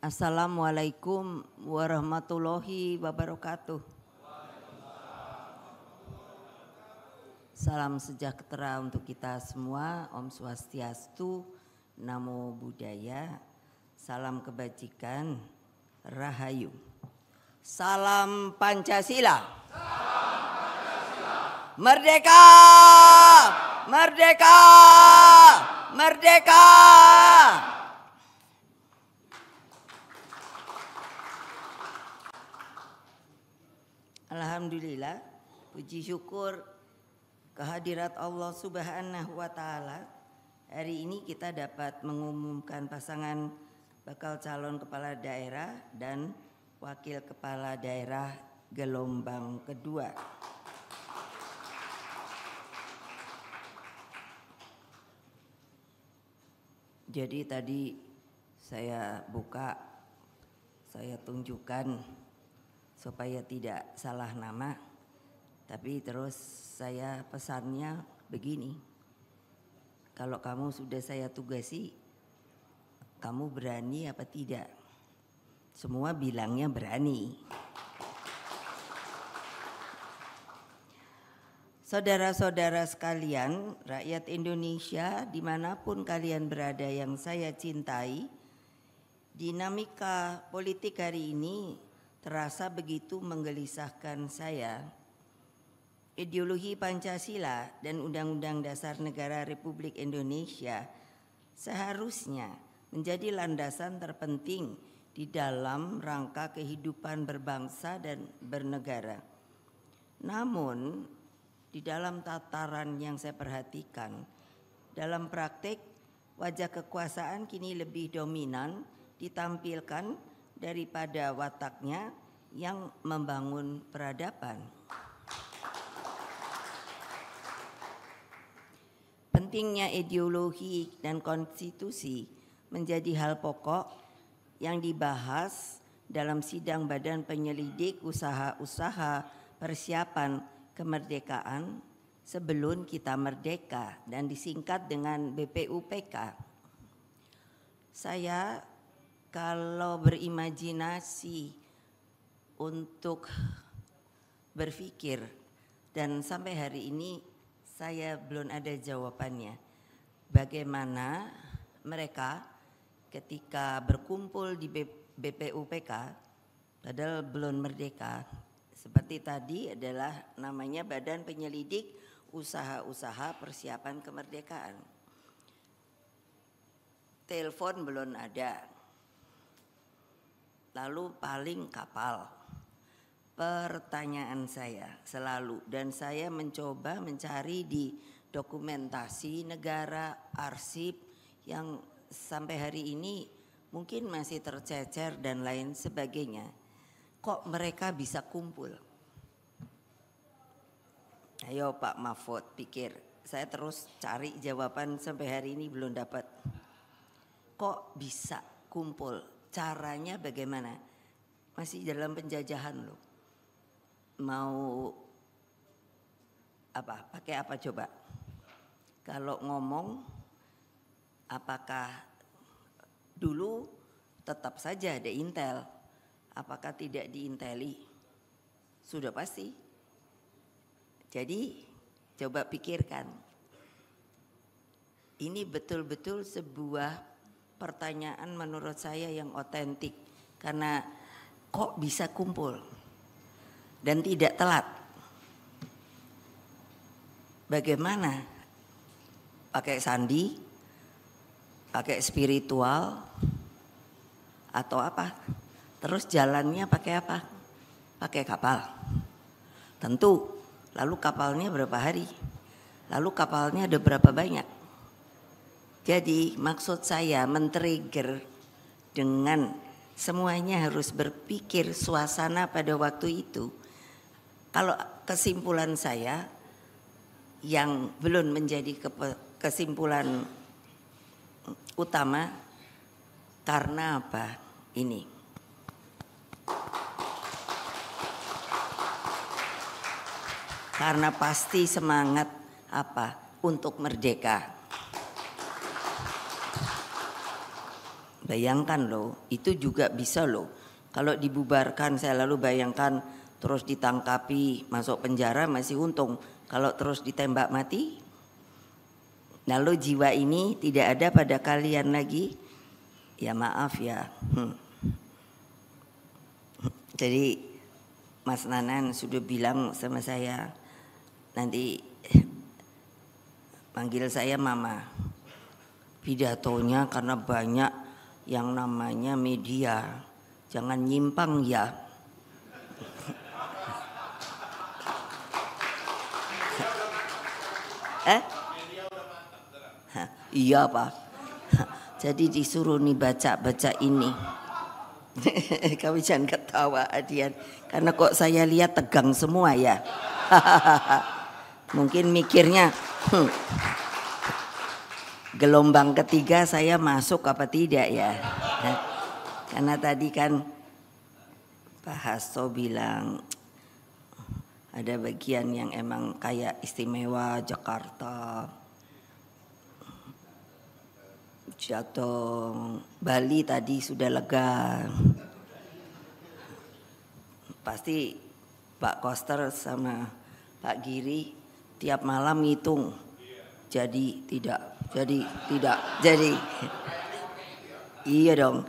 Assalamualaikum warahmatullahi wabarakatuh. Salam sejahtera untuk kita semua. Om Swastiastu, Namo Buddhaya, salam kebajikan, Rahayu. Salam Pancasila. Merdeka! Merdeka! Merdeka! Alhamdulillah, puji syukur kehadirat Allah Subhanahu wa Ta'ala. Hari ini kita dapat mengumumkan pasangan bakal calon kepala daerah dan wakil kepala daerah gelombang kedua. Jadi tadi saya buka, saya tunjukkan supaya tidak salah nama, tapi terus saya pesannya begini, kalau kamu sudah saya tugasi, kamu berani apa tidak? Semua bilangnya berani. Saudara-saudara sekalian, rakyat Indonesia dimanapun kalian berada yang saya cintai, dinamika politik hari ini terasa begitu menggelisahkan saya. Ideologi Pancasila dan Undang-Undang Dasar Negara Republik Indonesia seharusnya menjadi landasan terpenting di dalam rangka kehidupan berbangsa dan bernegara. Namun, di dalam tataran yang saya perhatikan, dalam praktik wajah kekuasaan kini lebih dominan ditampilkan daripada wataknya yang membangun peradaban. Pentingnya ideologi dan konstitusi menjadi hal pokok yang dibahas dalam sidang Badan Penyelidik Usaha-usaha Persiapan Kemerdekaan Sebelum Kita Merdeka dan disingkat dengan BPUPK. Saya kalau berimajinasi untuk berpikir, dan sampai hari ini saya belum ada jawabannya, bagaimana mereka ketika berkumpul di BPUPK padahal belum merdeka, seperti tadi adalah namanya Badan Penyelidik Usaha-usaha Persiapan Kemerdekaan. Telepon belum ada. Lalu paling kapal. Pertanyaan saya selalu, dan saya mencoba mencari di dokumentasi negara, arsip yang sampai hari ini mungkin masih tercecer dan lain sebagainya. Kok mereka bisa kumpul? Ayo Pak Mahfud pikir, saya terus cari jawaban sampai hari ini belum dapat. Kok bisa kumpul? Caranya bagaimana? Masih dalam penjajahan loh. Mau apa? Pakai apa coba? Kalau ngomong, apakah dulu tetap saja ada intel? Apakah tidak diinteli? Sudah pasti. Jadi coba pikirkan. Ini betul-betul sebuah pertanyaan menurut saya yang otentik, karena kok bisa kumpul dan tidak telat? Bagaimana? Pakai sandi, pakai spiritual, atau apa? Terus jalannya pakai apa? Pakai kapal. Tentu. Lalu kapalnya berapa hari? Lalu kapalnya ada berapa banyak? Jadi maksud saya men-trigger dengan semuanya harus berpikir suasana pada waktu itu. Kalau kesimpulan saya yang belum menjadi kesimpulan utama, karena apa? Ini. Karena pasti semangat apa? Untuk merdeka. Bayangkan loh, itu juga bisa loh. Kalau dibubarkan, saya lalu bayangkan terus ditangkapi, masuk penjara masih untung. Kalau terus ditembak mati, lalu jiwa ini tidak ada pada kalian lagi, ya maaf ya. Jadi Mas Nanan sudah bilang sama saya, nanti panggil saya Mama. Pidatonya karena banyak yang namanya media, jangan nyimpang ya. Iya Pak. Jadi disuruh nih baca ini. Kamu jangan ketawa Adian, karena kok saya lihat tegang semua ya. Mungkin mikirnya gelombang ketiga saya masuk apa tidak ya. Karena tadi kan Pak Hasto bilang ada bagian yang emang kayak istimewa Jakarta, Jateng, Bali tadi sudah lega. Pasti Pak Koster sama Pak Giri tiap malam ngitung. Jadi tidak. Iya dong.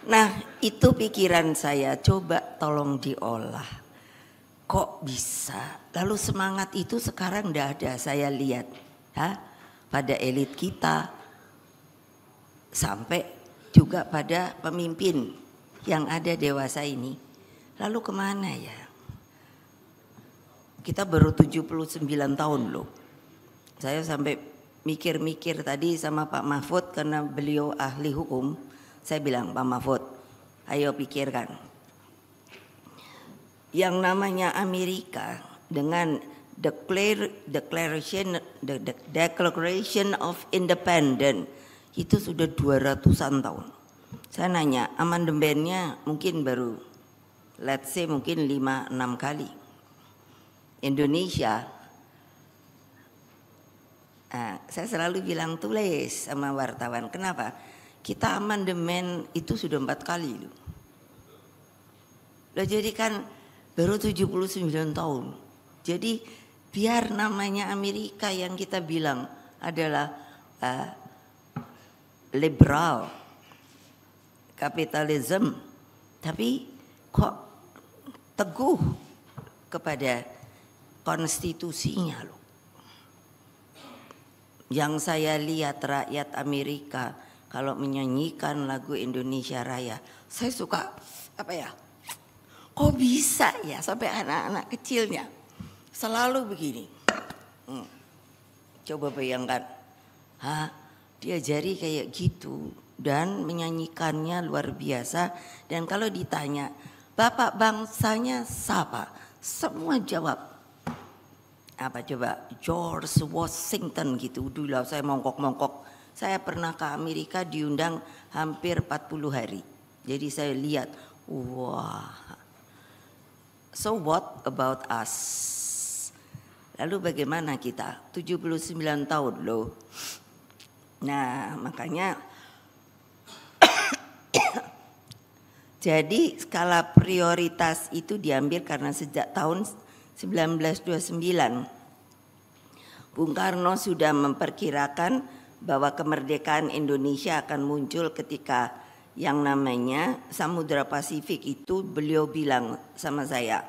Nah itu pikiran saya, coba tolong diolah. Kok bisa? Lalu semangat itu sekarang tidak ada saya lihat. Pada elit kita. Sampai juga pada pemimpin yang ada dewasa ini. Lalu kemana ya? Kita baru 79 tahun loh. Saya sampai mikir-mikir tadi sama Pak Mahfud karena beliau ahli hukum. Saya bilang, Pak Mahfud, ayo pikirkan. Yang namanya Amerika dengan Declaration of Independence itu sudah 200-an tahun. Saya nanya, amandemennya mungkin baru let's say mungkin 5-6 kali. Indonesia, saya selalu bilang tulis sama wartawan, kenapa? Kita amandemen itu sudah 4 kali loh. Jadi kan baru 79 tahun. Jadi biar namanya Amerika yang kita bilang adalah liberal, kapitalisme, tapi kok teguh kepada konstitusinya loh. Yang saya lihat rakyat Amerika kalau menyanyikan lagu Indonesia Raya, saya suka kok bisa ya sampai anak-anak kecilnya selalu begini. Coba bayangkan, diajari kayak gitu dan menyanyikannya luar biasa. Dan kalau ditanya, Bapak bangsanya siapa? Semua jawab apa coba? George Washington gitu. Dulu saya mongkok-mongkok. Saya pernah ke Amerika diundang hampir 40 hari. Jadi saya lihat, wah. So what about us? Lalu bagaimana kita? 79 tahun loh. Nah makanya jadi skala prioritas itu diambil karena sejak tahun 1929 Bung Karno sudah memperkirakan bahwa kemerdekaan Indonesia akan muncul ketika yang namanya Samudra Pasifik itu. Beliau bilang sama saya,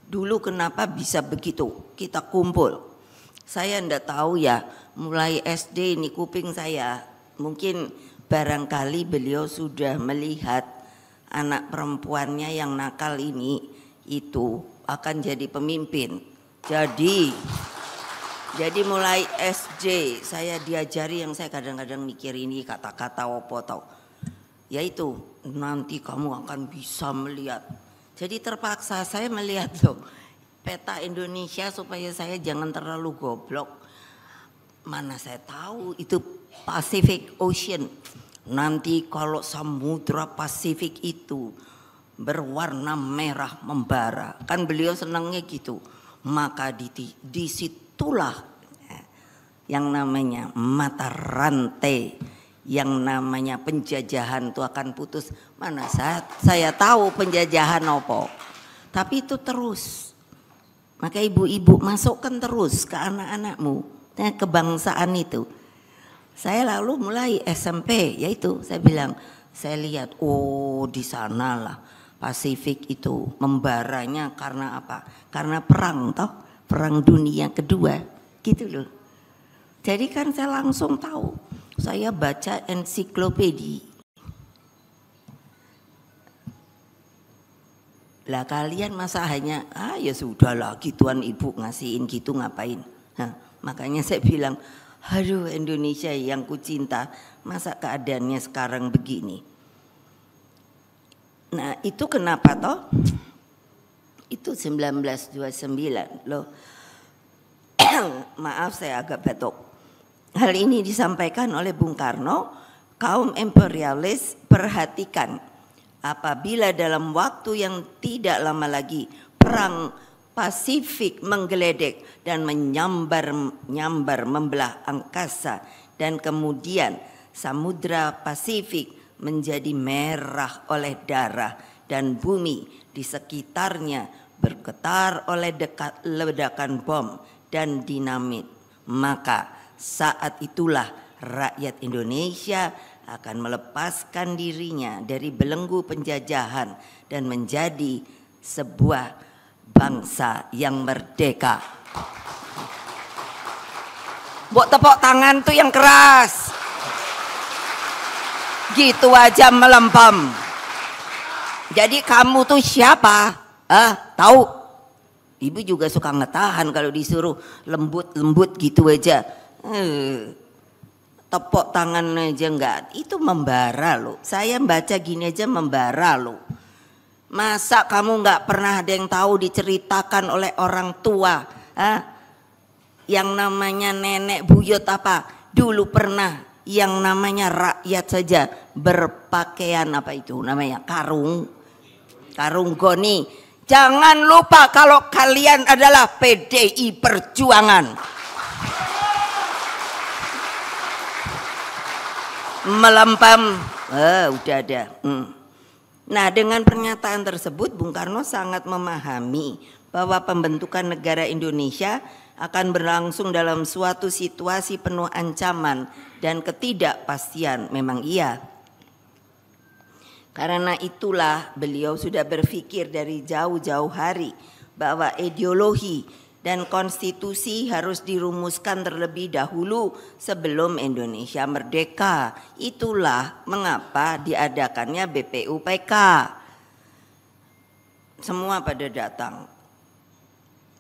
dulu kenapa bisa begitu kita kumpul. Saya enggak tahu ya, mulai SD ini kuping saya, mungkin barangkali beliau sudah melihat anak perempuannya yang nakal ini itu akan jadi pemimpin. Jadi mulai SD saya diajari yang saya kadang-kadang mikir ini kata-kata opo tau. Yaitu nanti kamu akan bisa melihat. Jadi terpaksa saya melihat loh peta Indonesia supaya saya jangan terlalu goblok. Mana saya tahu itu Pacific Ocean. Nanti kalau Samudra Pasifik itu berwarna merah membara, kan beliau senangnya gitu. Maka disitulah yang namanya mata rantai yang namanya penjajahan itu akan putus. Mana saya tahu penjajahan opo. Tapi itu terus. Maka ibu-ibu masukkan terus ke anak-anakmu kebangsaan itu. Saya lalu mulai SMP, yaitu saya bilang, saya lihat, oh di sanalah Pasifik itu membaranya karena apa? Karena perang toh, perang dunia kedua, gitu loh. Jadi kan saya langsung tahu. Saya baca ensiklopedia. Lah kalian masa hanya ya sudahlah gituan ibu ngasihin gitu ngapain. Nah, makanya saya bilang, aduh Indonesia yang ku cinta, masa keadaannya sekarang begini. Nah itu kenapa toh? Itu 1929 loh. Maaf saya agak batuk. Hal ini disampaikan oleh Bung Karno, kaum imperialis perhatikan. Apabila dalam waktu yang tidak lama lagi perang Pasifik menggeledek dan menyambar membelah angkasa, dan kemudian Samudra Pasifik menjadi merah oleh darah dan bumi di sekitarnya bergetar oleh ledakan bom dan dinamit. Maka saat itulah rakyat Indonesia akan melepaskan dirinya dari belenggu penjajahan dan menjadi sebuah bangsa yang merdeka. Buat tepuk tangan tuh yang keras. Gitu aja melempem. Jadi kamu tuh siapa? Tahu? Ibu juga suka ngetahan kalau disuruh lembut-lembut gitu aja. Tepuk tangan aja enggak, itu membara loh. Saya baca gini aja membara loh. Masa kamu enggak pernah ada yang tahu diceritakan oleh orang tua, yang namanya nenek buyut apa? Dulu pernah yang namanya rakyat saja berpakaian apa itu namanya karung goni. Jangan lupa kalau kalian adalah PDI Perjuangan. Melempem, udah ada. Nah dengan pernyataan tersebut Bung Karno sangat memahami bahwa pembentukan negara Indonesia akan berlangsung dalam suatu situasi penuh ancaman dan ketidakpastian. Memang iya. Karena itulah beliau sudah berpikir dari jauh-jauh hari bahwa ideologi dan konstitusi harus dirumuskan terlebih dahulu sebelum Indonesia merdeka. Itulah mengapa diadakannya BPUPK. Semua pada datang.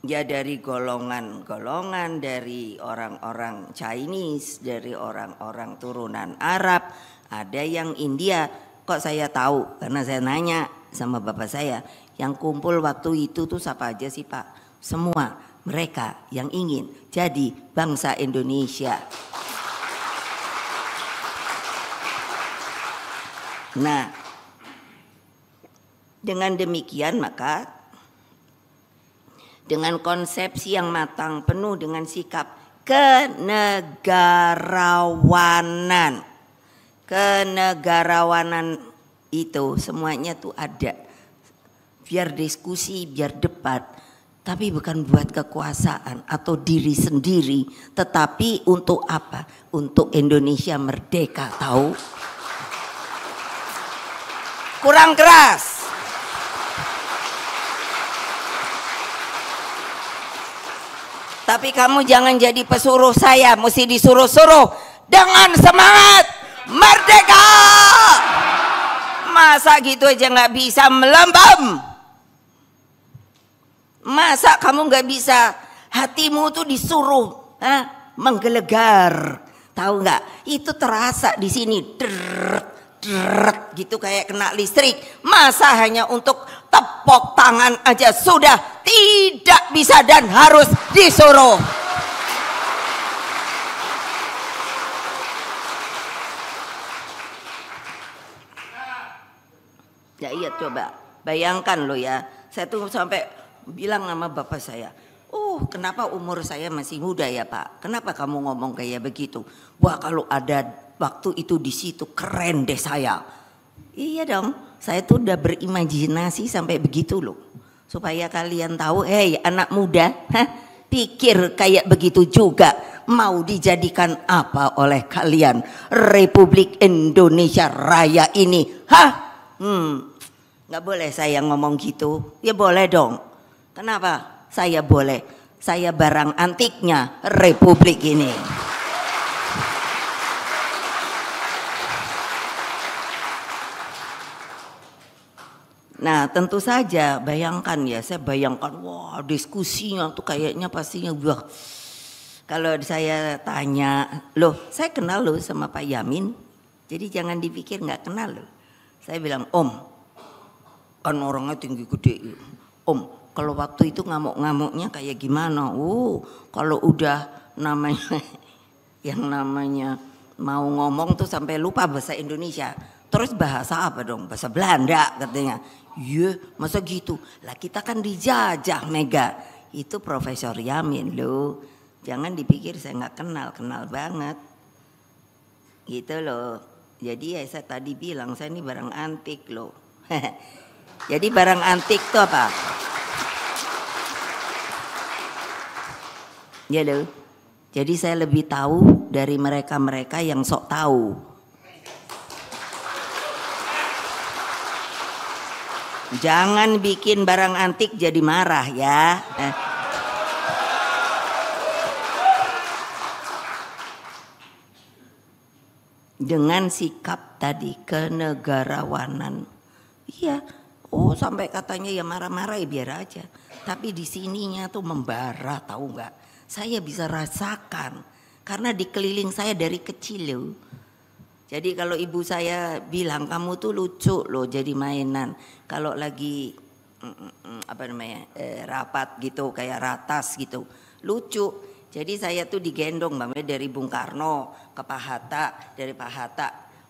Ya dari golongan-golongan, dari orang-orang Chinese, dari orang-orang turunan Arab, ada yang India. Kok saya tahu? Karena saya nanya sama bapak saya, yang kumpul waktu itu tuh siapa aja sih Pak? Semua mereka yang ingin jadi bangsa Indonesia. Nah, dengan demikian maka dengan konsepsi yang matang penuh dengan sikap kenegarawanan. Kenegarawanan itu semuanya tuh ada. Biar diskusi, biar debat. Tapi bukan buat kekuasaan atau diri sendiri, tetapi untuk apa? Untuk Indonesia merdeka, tahu? Kurang keras. Tapi kamu jangan jadi pesuruh saya, mesti disuruh-suruh dengan semangat merdeka. Masa gitu aja nggak bisa melambam? Masa kamu nggak bisa, hatimu tuh disuruh menggelegar, tahu nggak? Itu terasa di sini, gitu kayak kena listrik. Masa hanya untuk tepuk tangan aja sudah tidak bisa dan harus disuruh. Ya iya coba bayangkan lo ya, saya tuh sampai bilang sama bapak saya, kenapa umur saya masih muda ya Pak? Kenapa kamu ngomong kayak begitu? Wah kalau ada waktu itu di situ keren deh saya. Iya dong, saya tuh udah berimajinasi sampai begitu loh. Supaya kalian tahu, hei anak muda, pikir kayak begitu juga. Mau dijadikan apa oleh kalian Republik Indonesia Raya ini? Nggak boleh saya ngomong gitu. Ya boleh dong. Kenapa saya boleh? Saya barang antiknya Republik ini. Nah tentu saja bayangkan ya, saya bayangkan wah diskusinya tuh kayaknya pastinya wah. Kalau saya tanya, loh saya kenal loh sama Pak Yamin, jadi jangan dipikir nggak kenal loh. Saya bilang, Om, kan orangnya tinggi gede. Om, kalau waktu itu ngamuk-ngamuknya kayak gimana? Kalau udah namanya, yang namanya mau ngomong tuh sampai lupa bahasa Indonesia. Terus bahasa apa dong? Bahasa Belanda katanya. Iya, masa gitu? Lah kita kan dijajah Mega. Itu Profesor Yamin loh. Jangan dipikir saya nggak kenal banget. Gitu loh. Jadi ya saya tadi bilang saya ini barang antik loh. Jadi barang antik itu apa? Ya loh. Jadi saya lebih tahu dari mereka-mereka yang sok tahu. Jangan bikin barang antik jadi marah ya. Dengan sikap tadi kenegarawanan. Iya. Sampai katanya ya marah-marah ya biar aja. Tapi di sininya tuh membara, tahu nggak? Saya bisa rasakan karena dikeliling saya dari kecil loh. Jadi kalau ibu saya bilang kamu tuh lucu loh jadi mainan. Kalau lagi rapat gitu kayak ratas gitu lucu. Jadi saya tuh digendong dari Bung Karno ke Pak Hatta, dari Pak Hatta.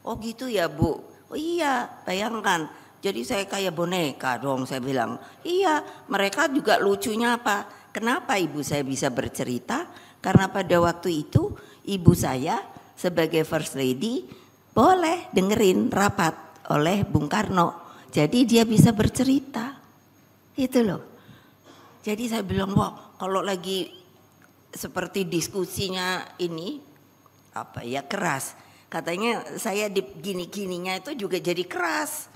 Oh gitu ya Bu. Oh iya, bayangkan. Jadi saya kayak boneka dong saya bilang. Iya, mereka juga lucunya apa? Kenapa ibu saya bisa bercerita? Karena pada waktu itu ibu saya sebagai First Lady boleh dengerin rapat oleh Bung Karno. Jadi dia bisa bercerita. Itu loh. Jadi saya bilang, wah kalau lagi seperti diskusinya ini apa ya keras. Katanya saya di gini-gininya itu juga jadi keras.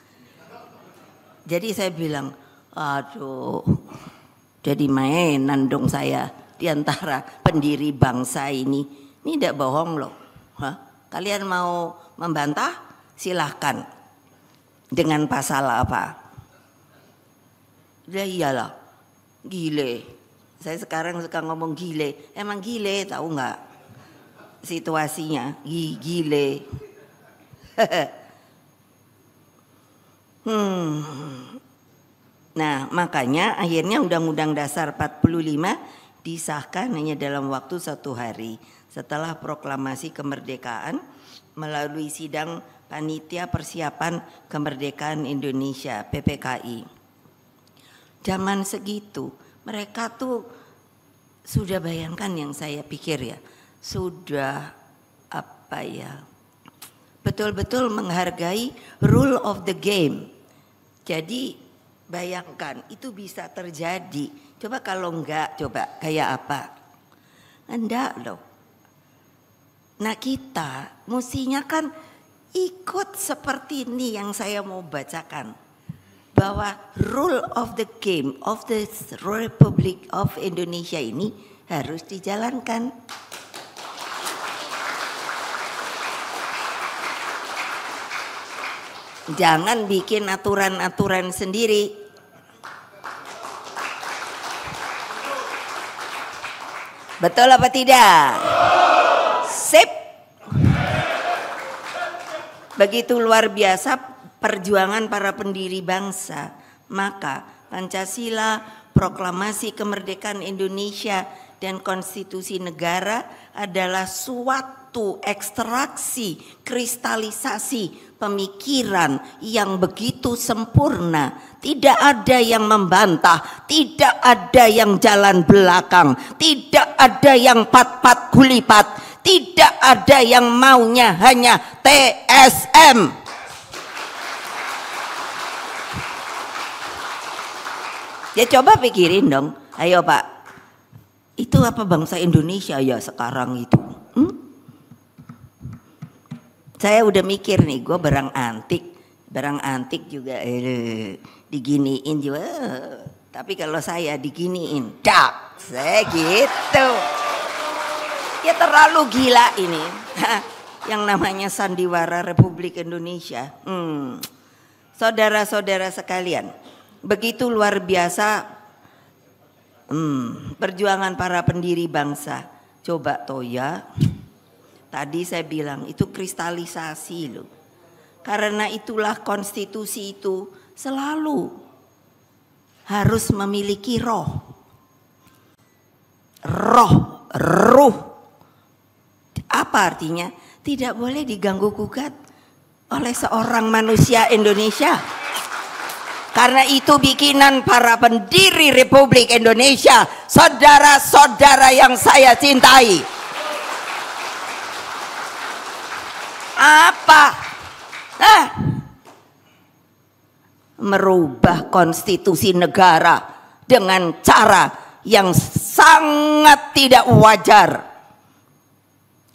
Jadi saya bilang, aduh jadi mainan dong saya di antara pendiri bangsa ini. Ini tidak bohong loh. Kalian mau membantah? Silahkan. Dengan pasal apa? Ya iyalah, gile. Saya sekarang suka ngomong gile. Emang gile tahu nggak situasinya? Gile. Nah makanya akhirnya Undang-Undang Dasar 45 disahkan hanya dalam waktu 1 hari setelah proklamasi kemerdekaan melalui sidang Panitia Persiapan Kemerdekaan Indonesia PPKI. Zaman segitu mereka tuh sudah bayangkan yang saya pikir ya, sudah apa ya, betul-betul menghargai rule of the game. Jadi bayangkan itu bisa terjadi. Coba kalau enggak, coba kayak apa? Enggak loh. Nah kita mestinya kan ikut seperti ini yang saya mau bacakan. Bahwa rule of the game of the Republic of Indonesia ini harus dijalankan. Jangan bikin aturan-aturan sendiri. Betul apa tidak? Sip. Begitu luar biasa perjuangan para pendiri bangsa, maka Pancasila, Proklamasi Kemerdekaan Indonesia, dan Konstitusi Negara adalah suatu ekstraksi, kristalisasi pemikiran yang begitu sempurna. Tidak ada yang membantah, tidak ada yang jalan belakang, tidak ada yang pat-pat gulipat. Tidak ada yang maunya hanya TSM. Ya coba pikirin dong, ayo Pak, itu apa bangsa Indonesia ya sekarang itu? Saya udah mikir nih, gue barang antik juga diginiin juga. Tapi kalau saya diginiin, saya gitu. Ya terlalu gila ini, yang namanya sandiwara Republik Indonesia. Saudara-saudara sekalian, begitu luar biasa perjuangan para pendiri bangsa. Coba Toya, tadi saya bilang itu kristalisasi loh. Karena itulah konstitusi itu selalu harus memiliki ruh. Apa artinya? Tidak boleh diganggu gugat oleh seorang manusia Indonesia. Karena itu bikinan para pendiri Republik Indonesia, saudara-saudara yang saya cintai. Apa? Merubah konstitusi negara dengan cara yang sangat tidak wajar.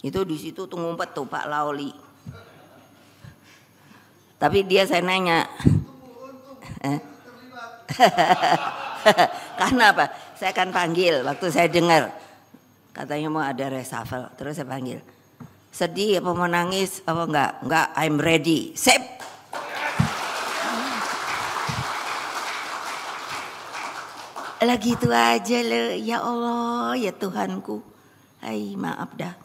Itu di situ tuh ngumpet tuh Pak Lauli. Tapi dia saya nanya, karena apa? Saya akan panggil waktu saya dengar katanya mau ada reshuffle, terus saya panggil. Sedih apa mau nangis apa enggak, I'm ready. Sip. Lah gitu aja loh, ya Allah, ya Tuhanku. Hai, maaf dah.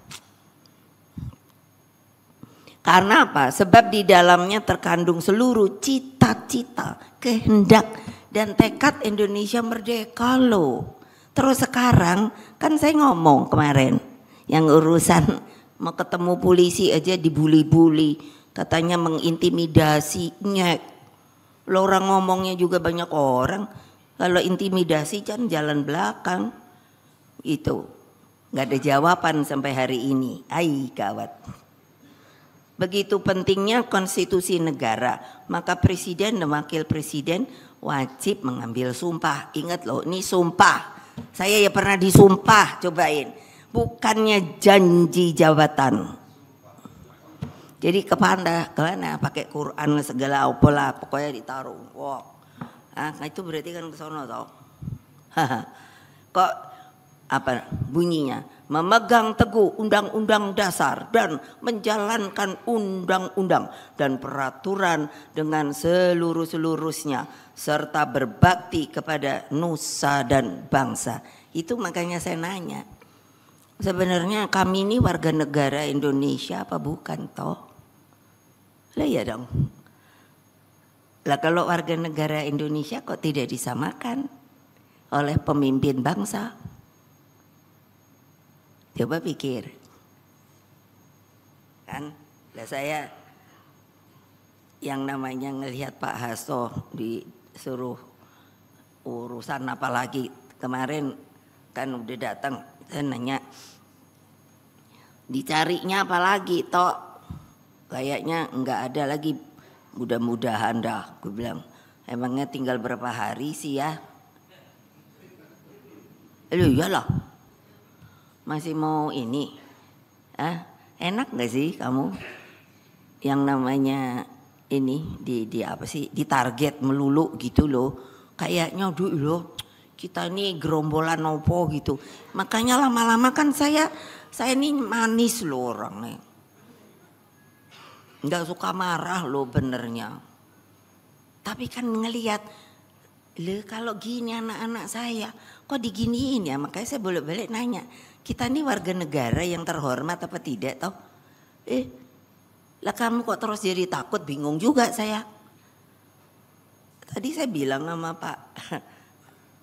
Karena apa? Sebab di dalamnya terkandung seluruh cita-cita, kehendak dan tekad Indonesia merdeka loh. Terus sekarang kan saya ngomong kemarin yang urusan mau ketemu polisi aja dibuli-buli, katanya mengintimidasi, nyek. Lo orang ngomongnya juga banyak orang. Kalau intimidasi kan jalan belakang. Itu nggak ada jawaban sampai hari ini. Ai gawat. Begitu pentingnya konstitusi negara, maka presiden dan wakil presiden wajib mengambil sumpah. Ingat loh, ini sumpah. Saya ya pernah disumpah, cobain. Bukannya janji jabatan. Jadi kemana pakai Quran segala apalah, pokoknya ditaruh. Wow. Nah itu berarti kan ke sono toh. Kok apa bunyinya? Memegang teguh undang-undang dasar dan menjalankan undang-undang dan peraturan dengan seluruh-seluruhnya serta berbakti kepada nusa dan bangsa. Itu makanya saya nanya, sebenarnya kami ini warga negara Indonesia apa bukan toh? Lah ya dong. Lah kalau warga negara Indonesia kok tidak disamakan oleh pemimpin bangsa? Coba pikir, kan? Lah saya yang namanya ngelihat Pak Hasto disuruh urusan apa lagi kemarin kan udah datang, saya nanya dicarinya apa lagi toh? Kayaknya nggak ada lagi, mudah-mudahan dah. Gue bilang emangnya tinggal berapa hari sih ya? Iyalah. Masih mau ini, enak nggak sih kamu yang namanya ini di apa sih, di target melulu gitu loh, kayaknya loh kita ini gerombolan opo gitu. Makanya lama-lama kan saya ini manis loh orangnya, nggak suka marah loh benernya. Tapi kan ngelihat kalau gini anak-anak saya kok diginiin ya, makanya saya bolak-balik nanya, kita ini warga negara yang terhormat apa tidak toh? Lah kamu kok terus jadi takut, bingung juga saya. Tadi saya bilang sama Pak,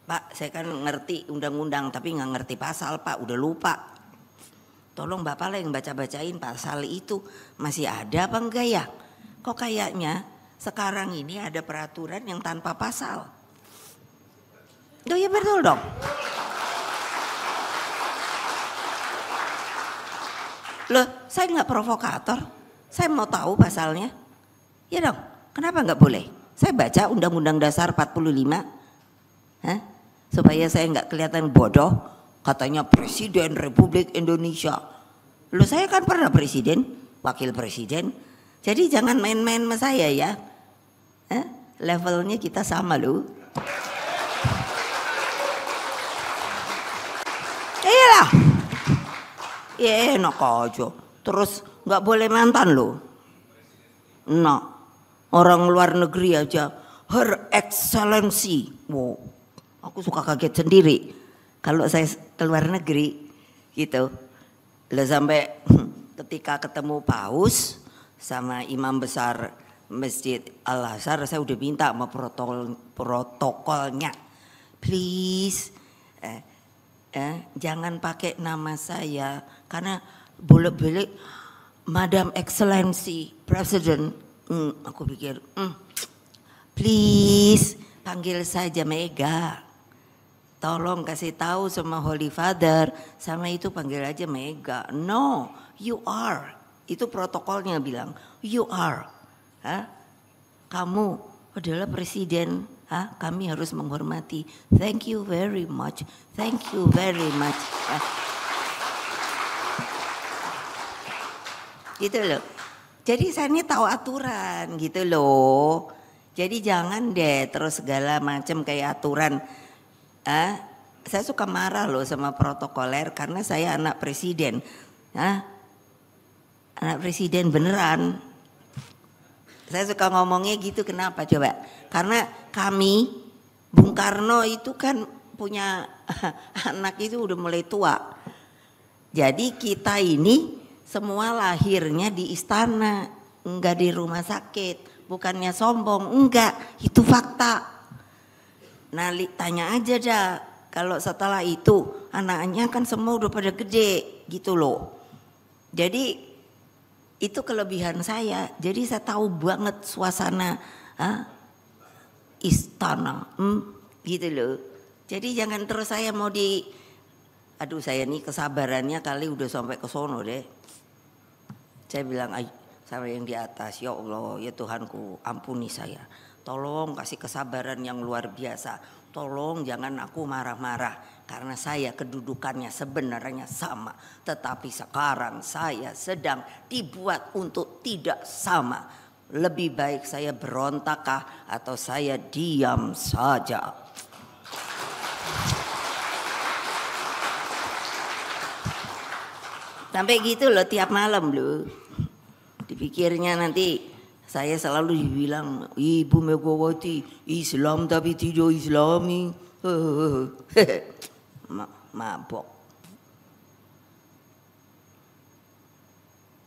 Pak saya kan ngerti undang-undang tapi nggak ngerti pasal Pak, udah lupa. Tolong Bapak lah yang baca-bacain pasal itu masih ada apa enggak ya? Kok kayaknya sekarang ini ada peraturan yang tanpa pasal. Oh ya betul dong. Loh, saya nggak provokator. Saya mau tahu pasalnya. Ya dong, kenapa nggak boleh? Saya baca Undang-Undang Dasar 45. Hah? Supaya saya nggak kelihatan bodoh. Katanya Presiden Republik Indonesia. Loh, saya kan pernah presiden, wakil presiden. Jadi jangan main-main sama saya ya. Hah? Levelnya kita sama loh. Iyalah. Ya enak aja. Terus nggak boleh mantan loh. Nah, orang luar negeri aja Her Excellency. Wow, aku suka kaget sendiri kalau saya ke luar negeri gitu. Lah sampai ketika ketemu paus sama imam besar Masjid Al Azhar, saya udah minta sama protokolnya, please jangan pakai nama saya karena boleh-boleh Madam Excellency President. Aku pikir please panggil saja Mega. Tolong kasih tahu sama Holy Father, sama itu panggil aja Mega. No, you are. Itu protokolnya bilang, you are. Kamu adalah presiden. Kami harus menghormati. Thank you very much. Thank you very much. Gitu loh. Jadi saya ini tahu aturan gitu loh. Jadi jangan deh terus segala macam kayak aturan. Saya suka marah loh sama protokoler karena saya anak presiden. Anak presiden beneran. Saya suka ngomongnya gitu, kenapa coba? Karena kami, Bung Karno itu kan punya anak itu udah mulai tua. Jadi kita ini semua lahirnya di istana, enggak di rumah sakit. Bukannya sombong, enggak, itu fakta. Nah tanya aja dah, kalau setelah itu anaknya kan semua udah pada gede gitu loh. Jadi itu kelebihan saya, jadi saya tahu banget suasana istana, gitu loh. Jadi jangan terus saya mau aduh saya nih kesabarannya kali udah sampai ke sono deh. Saya bilang sama yang di atas, ya Allah, ya Tuhanku, ampuni saya. Tolong kasih kesabaran yang luar biasa. Tolong jangan aku marah-marah. Karena saya kedudukannya sebenarnya sama. Tetapi sekarang saya sedang dibuat untuk tidak sama. Lebih baik saya berontakkah atau saya diam saja. Sampai gitu loh tiap malam loh. Dipikirnya nanti saya selalu dibilang Ibu Megawati Islam tapi tidak Islami. Mabok.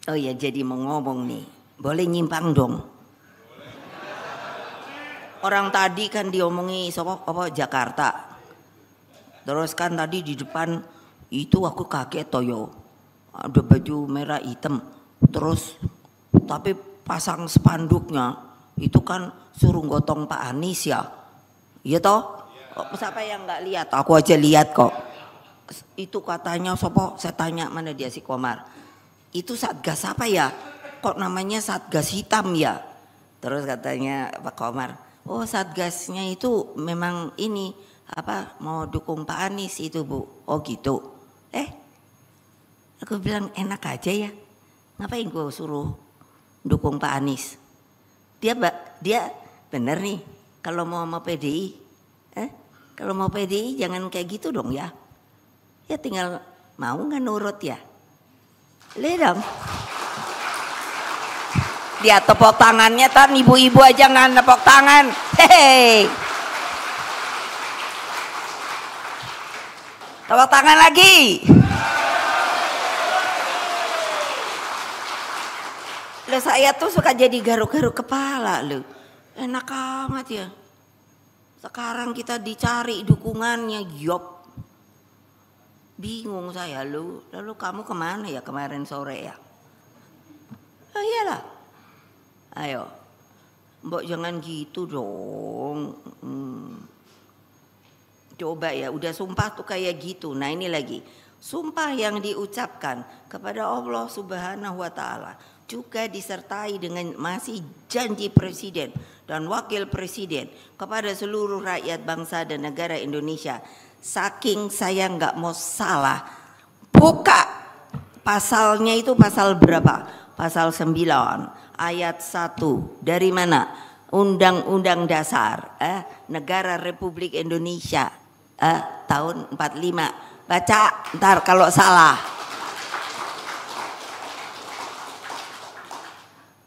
Oh ya, jadi mau ngomong nih, boleh nyimpang dong. Orang tadi kan diomongi apa Jakarta. Terus kan tadi di depan itu aku kaget toyo. Ada baju merah hitam. Terus tapi pasang spanduknya itu kan suruh gotong Pak Anies ya. Iya toh? Siapa yang nggak lihat? Aku aja lihat kok. Itu katanya sopo, saya tanya mana dia si Komar. Itu Satgas apa ya? Kok namanya Satgas hitam ya? Terus katanya Pak Komar, oh Satgasnya itu memang ini apa mau dukung Pak Anies itu Bu. Oh gitu. Aku bilang enak aja ya. Ngapain gue suruh dukung Pak Anies? Dia bener nih kalau mau PDI. Kalau mau PDI jangan kayak gitu dong ya. Ya tinggal mau nggak nurut ya. Lihat dong. Dia tepuk tangannya kan ibu-ibu aja nggak tepuk tangan. Hei. Tepuk tangan lagi. Loh saya tuh suka jadi garuk-garuk kepala loh. Enak amat ya. Sekarang kita dicari dukungannya, yop. Bingung saya lu. Lalu kamu kemana ya kemarin sore ya? Oh iyalah. Ayo. Mbok jangan gitu dong. Coba ya, udah sumpah tuh kayak gitu. Nah ini lagi. Sumpah yang diucapkan kepada Allah Subhanahu wa Ta'ala juga disertai dengan masih janji presiden dan wakil presiden kepada seluruh rakyat bangsa dan negara Indonesia. Saking saya nggak mau salah, buka pasalnya itu pasal berapa? Pasal 9 ayat 1 dari mana? Undang-Undang Dasar Negara Republik Indonesia tahun 45. Baca ntar kalau salah.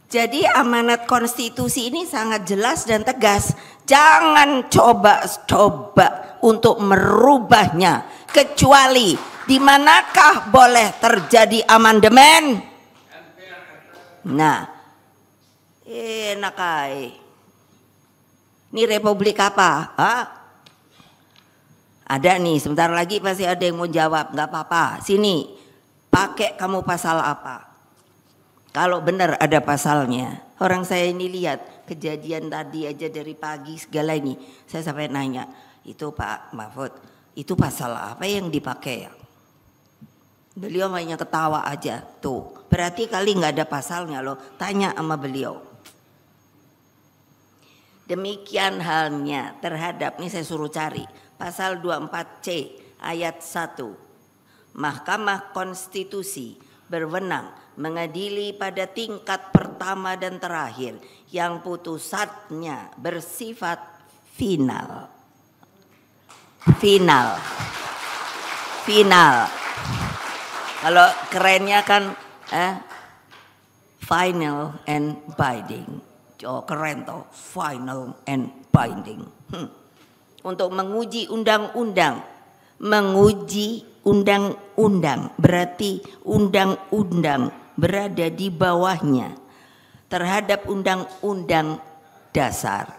Jadi amanat konstitusi ini sangat jelas dan tegas. Jangan coba-coba untuk merubahnya, kecuali di manakah boleh terjadi amandemen. Nah, enak ay. Ini republik apa? Ada nih, sebentar lagi pasti ada yang mau jawab. Nggak apa-apa, sini pakai kamu pasal apa? Kalau benar ada pasalnya. Orang saya ini lihat kejadian tadi aja dari pagi segala ini. Saya sampai nanya, itu Pak Mahfud, itu pasal apa yang dipakai ya? Beliau hanya ketawa aja. Tuh, berarti kali nggak ada pasalnya loh. Tanya sama beliau. Demikian halnya terhadap, ini saya suruh cari, pasal 24C ayat 1. Mahkamah Konstitusi berwenang mengadili pada tingkat pertama dan terakhir yang putusannya bersifat final. Kalau kerennya kan final and binding. Oh, keren toh, final and binding. Untuk menguji undang-undang, berarti undang-undang berada di bawahnya terhadap undang-undang dasar.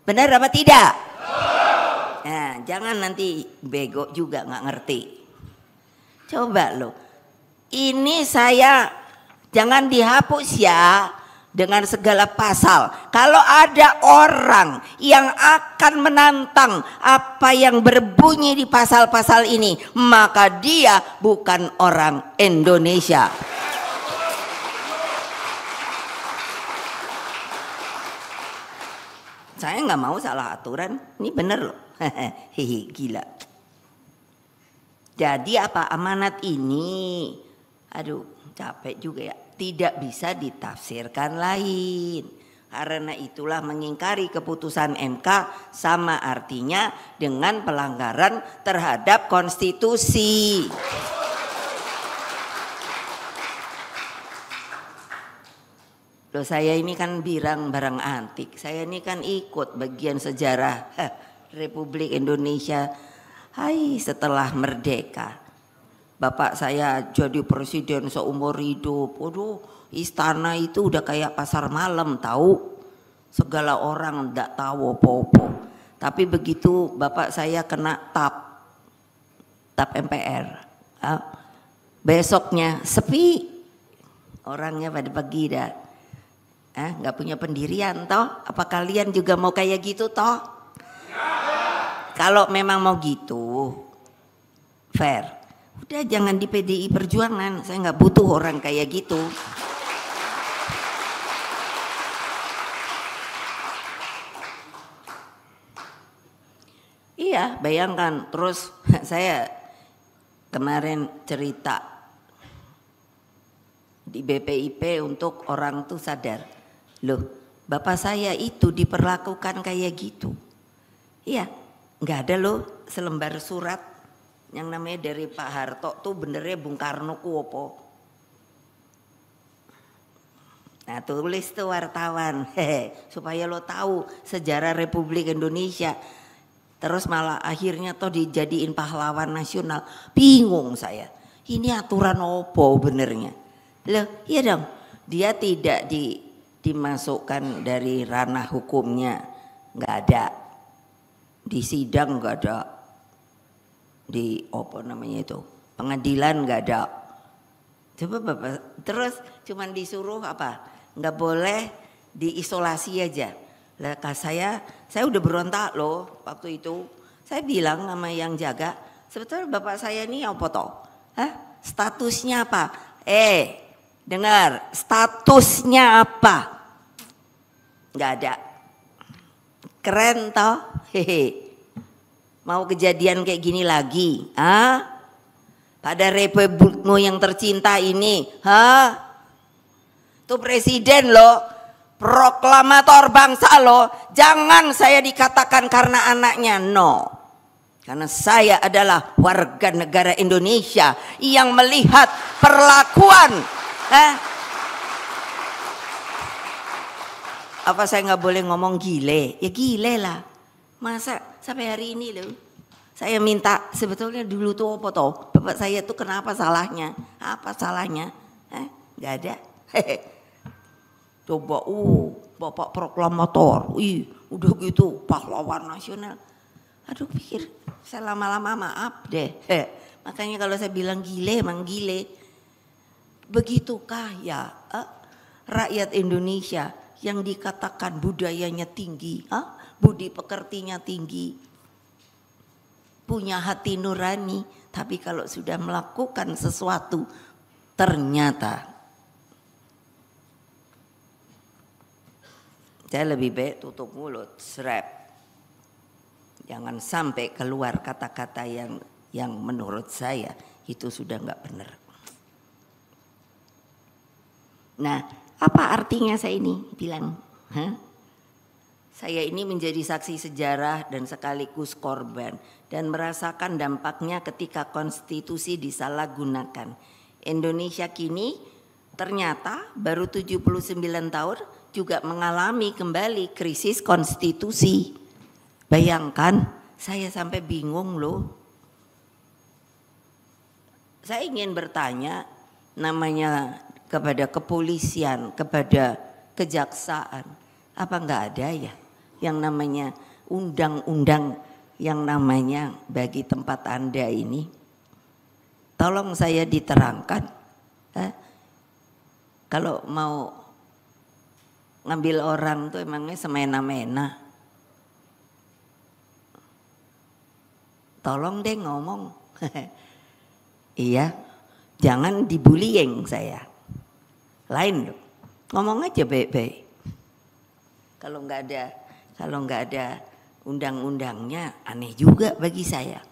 Benar apa tidak? Nah, jangan nanti bego juga nggak ngerti. Coba lo, ini saya jangan dihapus ya. Dengan segala pasal. Kalau ada orang yang akan menantang apa yang berbunyi di pasal-pasal ini, maka dia bukan orang Indonesia. Saya nggak mau salah aturan. Ini bener loh. Hehe, gila. Jadi apa amanat ini? Aduh, capek juga ya. Tidak bisa ditafsirkan lain. Karena itulah mengingkari keputusan MK sama artinya dengan pelanggaran terhadap konstitusi. Loh, saya ini kan barang antik. Saya ini kan ikut bagian sejarah Republik Indonesia. Hai, setelah merdeka. Bapak saya jadi presiden seumur hidup. Waduh, istana itu udah kayak pasar malam tahu. Segala orang enggak tahu apa-apa. Tapi begitu bapak saya kena tap MPR. Besoknya sepi. Orangnya pada pergi dah. Enggak punya pendirian toh. Apa kalian juga mau kayak gitu toh? Kalau memang mau gitu, fair. Udah jangan di PDI Perjuangan, saya nggak butuh orang kayak gitu. Iya, bayangkan. Terus saya kemarin cerita di BPIP untuk orang tuh sadar. Loh, bapak saya itu diperlakukan kayak gitu. Iya, nggak ada loh selembar surat yang namanya dari Pak Harto tuh benernya Bung Karno ku opo. Nah, tulis tuh wartawan, supaya lo tahu sejarah Republik Indonesia. Terus malah akhirnya toh dijadiin pahlawan nasional. Bingung saya. Ini aturan opo benernya? Loh, iya dong. Dia tidak dimasukkan dari ranah hukumnya, nggak ada. Di sidang nggak ada. Di apa namanya itu pengadilan nggak ada. Coba bapak terus cuman disuruh apa, nggak boleh diisolasi aja. Lah saya udah berontak loh waktu itu. Saya bilang sama yang jaga, sebetulnya bapak saya ini apa toh, Statusnya apa? Dengar, statusnya apa? Nggak ada. Keren toh? Hehe. Mau kejadian kayak gini lagi? Pada republikmu yang tercinta ini? Tuh presiden loh, proklamator bangsa loh. Jangan saya dikatakan karena anaknya, no. Karena saya adalah warga negara Indonesia yang melihat perlakuan. Apa saya nggak boleh ngomong gile? Ya gile lah. Masa sampai hari ini loh. Saya minta sebetulnya dulu tuh apa toh? Bapak saya tuh kenapa salahnya? Apa salahnya? Nggak ada. Coba, Bapak proklamator, udah gitu pahlawan nasional. Aduh pikir saya lama-lama maaf deh. Makanya kalau saya bilang gile emang gile. Begitukah ya rakyat Indonesia yang dikatakan budayanya tinggi, budi pekertinya tinggi, punya hati nurani, tapi kalau sudah melakukan sesuatu ternyata saya lebih baik tutup mulut, serap. Jangan sampai keluar kata-kata yang menurut saya itu sudah nggak benar. Nah, apa artinya saya ini bilang? Saya ini menjadi saksi sejarah dan sekaligus korban dan merasakan dampaknya ketika konstitusi disalahgunakan. Indonesia kini ternyata baru 79 tahun juga mengalami kembali krisis konstitusi. Bayangkan, saya sampai bingung loh. Saya ingin bertanya namanya kepada kepolisian, kepada kejaksaan. Apa enggak ada ya yang namanya undang-undang yang namanya bagi tempat Anda ini? Tolong saya diterangkan. Kalau mau ngambil orang tuh emangnya semena-mena. Tolong deh ngomong. Iya, jangan dibullying saya. Lain dong, ngomong aja baik-baik. Kalau nggak ada undang-undangnya aneh juga bagi saya.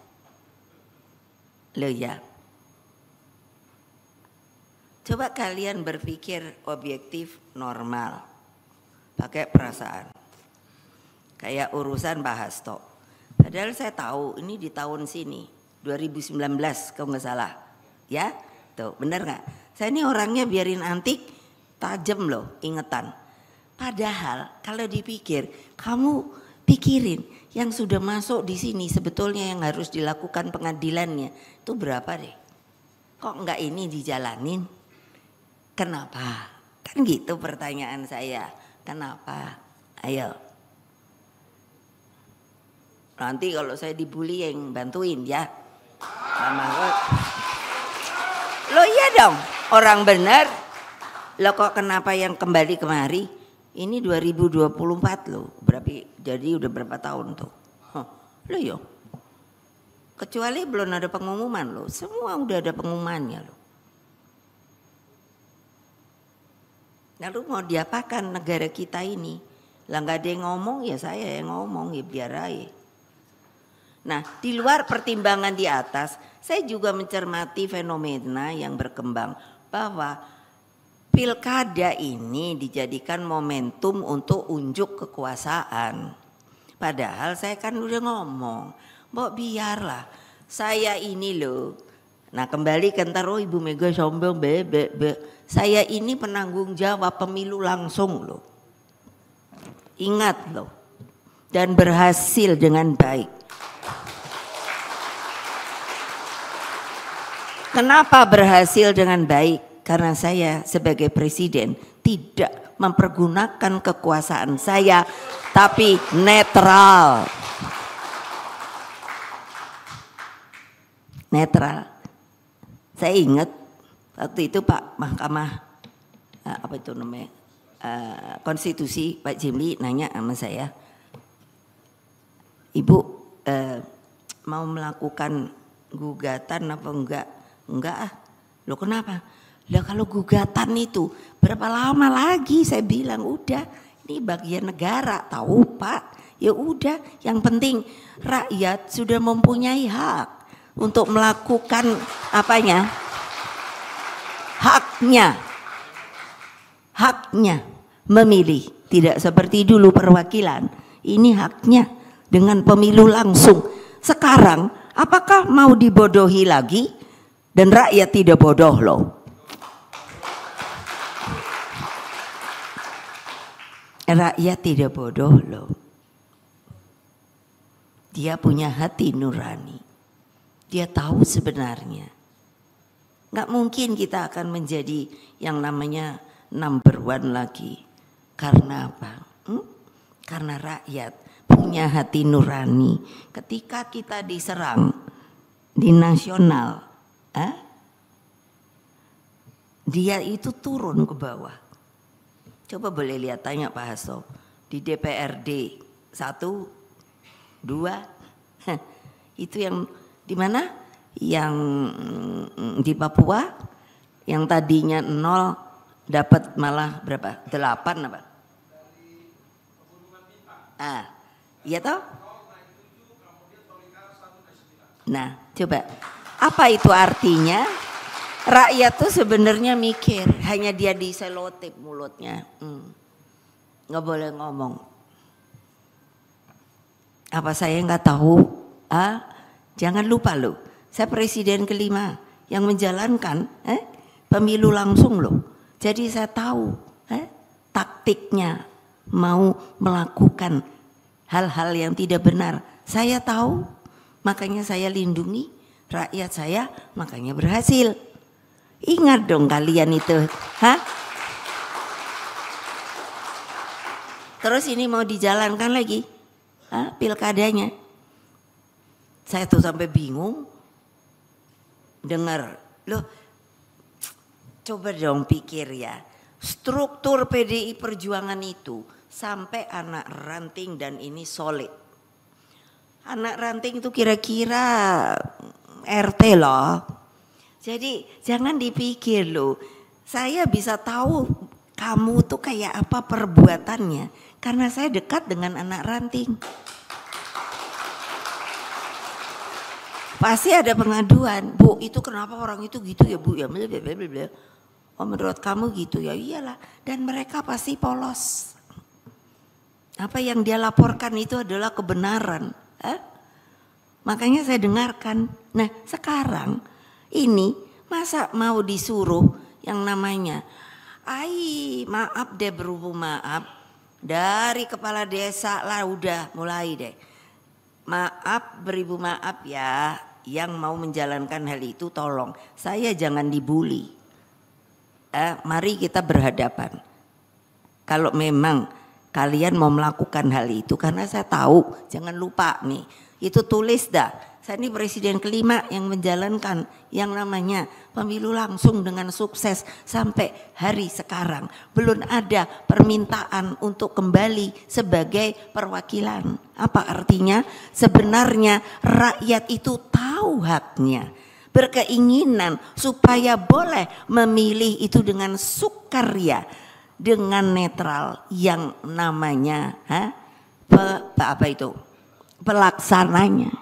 Loh ya. Coba kalian berpikir objektif normal. Pakai perasaan. Kayak urusan Pak Hasto. Padahal saya tahu ini di tahun sini 2019 kalau nggak salah, ya, tuh bener nggak? Saya ini orangnya biarin antik, tajam loh ingetan. Padahal kalau dipikir, kamu pikirin yang sudah masuk di sini sebetulnya yang harus dilakukan pengadilannya itu berapa deh? Kok nggak ini dijalanin? Kenapa? Kan gitu pertanyaan saya. Kenapa? Ayo. Nanti kalau saya dibully yang bantuin ya. Lo iya dong, orang benar. Lo kok kenapa yang kembali kemari? Ini 2024 loh. Jadi udah berapa tahun tuh? Lo yo. Kecuali belum ada pengumuman loh. Semua udah ada pengumumannya loh. Lalu mau diapakan negara kita ini? Lah nggak ada yang ngomong ya saya yang ngomong ya biar aja. Nah, di luar pertimbangan di atas, saya juga mencermati fenomena yang berkembang bahwa pilkada ini dijadikan momentum untuk unjuk kekuasaan. Padahal saya kan udah ngomong, mbok biarlah saya ini loh. Nah kembali ke ntar Ibu Mega sombong saya ini penanggung jawab pemilu langsung loh. Ingat loh. Dan berhasil dengan baik. Kenapa berhasil dengan baik? Karena saya sebagai presiden tidak mempergunakan kekuasaan saya, tapi netral. Netral. Saya ingat waktu itu Pak Mahkamah apa itu namanya Konstitusi Pak Jimli nanya sama saya, Ibu mau melakukan gugatan apa enggak Enggak ah. Loh kenapa? Lah kalau gugatan itu berapa lama lagi? Saya bilang udah, ini bagian negara, tahu Pak. Ya udah, yang penting rakyat sudah mempunyai hak untuk melakukan apanya? Haknya memilih. Tidak seperti dulu perwakilan. Ini haknya dengan pemilu langsung. Sekarang apakah mau dibodohi lagi? Dan rakyat tidak bodoh loh. Rakyat tidak bodoh loh. Dia punya hati nurani. Dia tahu sebenarnya. Nggak mungkin kita akan menjadi yang namanya number one lagi. Karena apa? Karena rakyat punya hati nurani. Ketika kita diserang di nasional, dia itu turun ke bawah. Coba boleh lihat, tanya Pak Hasto di DPRD 1, 2, itu yang di mana? Yang di Papua, yang tadinya 0 dapat malah berapa? 8 apa? Iya toh? Nah, coba apa itu artinya? Rakyat tuh sebenarnya mikir, hanya dia diselotip mulutnya, nggak boleh ngomong. Apa saya nggak tahu? Jangan lupa loh, saya presiden kelima yang menjalankan pemilu langsung loh. Jadi saya tahu taktiknya mau melakukan hal-hal yang tidak benar. Saya tahu, makanya saya lindungi rakyat saya, makanya berhasil. Ingat dong kalian itu, Terus ini mau dijalankan lagi, pilkadanya. Saya tuh sampai bingung dengar, loh, coba dong pikir ya, struktur PDI Perjuangan itu sampai anak ranting dan ini solid. Anak ranting itu kira-kira RT loh. Jadi jangan dipikir loh, saya bisa tahu kamu tuh kayak apa perbuatannya karena saya dekat dengan anak ranting. Pasti ada pengaduan, Bu itu kenapa orang itu gitu ya Bu ya, oh menurut kamu gitu ya, iyalah, dan mereka pasti polos. Apa yang dia laporkan itu adalah kebenaran. Makanya saya dengarkan. Nah sekarang ini masa mau disuruh yang namanya, maaf deh berhubung maaf, dari kepala desa lah udah mulai deh. Maaf beribu maaf ya, yang mau menjalankan hal itu tolong, saya jangan dibully. Mari kita berhadapan. Kalau memang kalian mau melakukan hal itu, karena saya tahu, jangan lupa nih, itu tulis dah. Saya ini presiden kelima yang menjalankan yang namanya pemilu langsung dengan sukses sampai hari sekarang. Belum ada permintaan untuk kembali sebagai perwakilan. Apa artinya? Sebenarnya rakyat itu tahu haknya, berkeinginan supaya boleh memilih itu dengan sukarya, dengan netral yang namanya pelaksananya.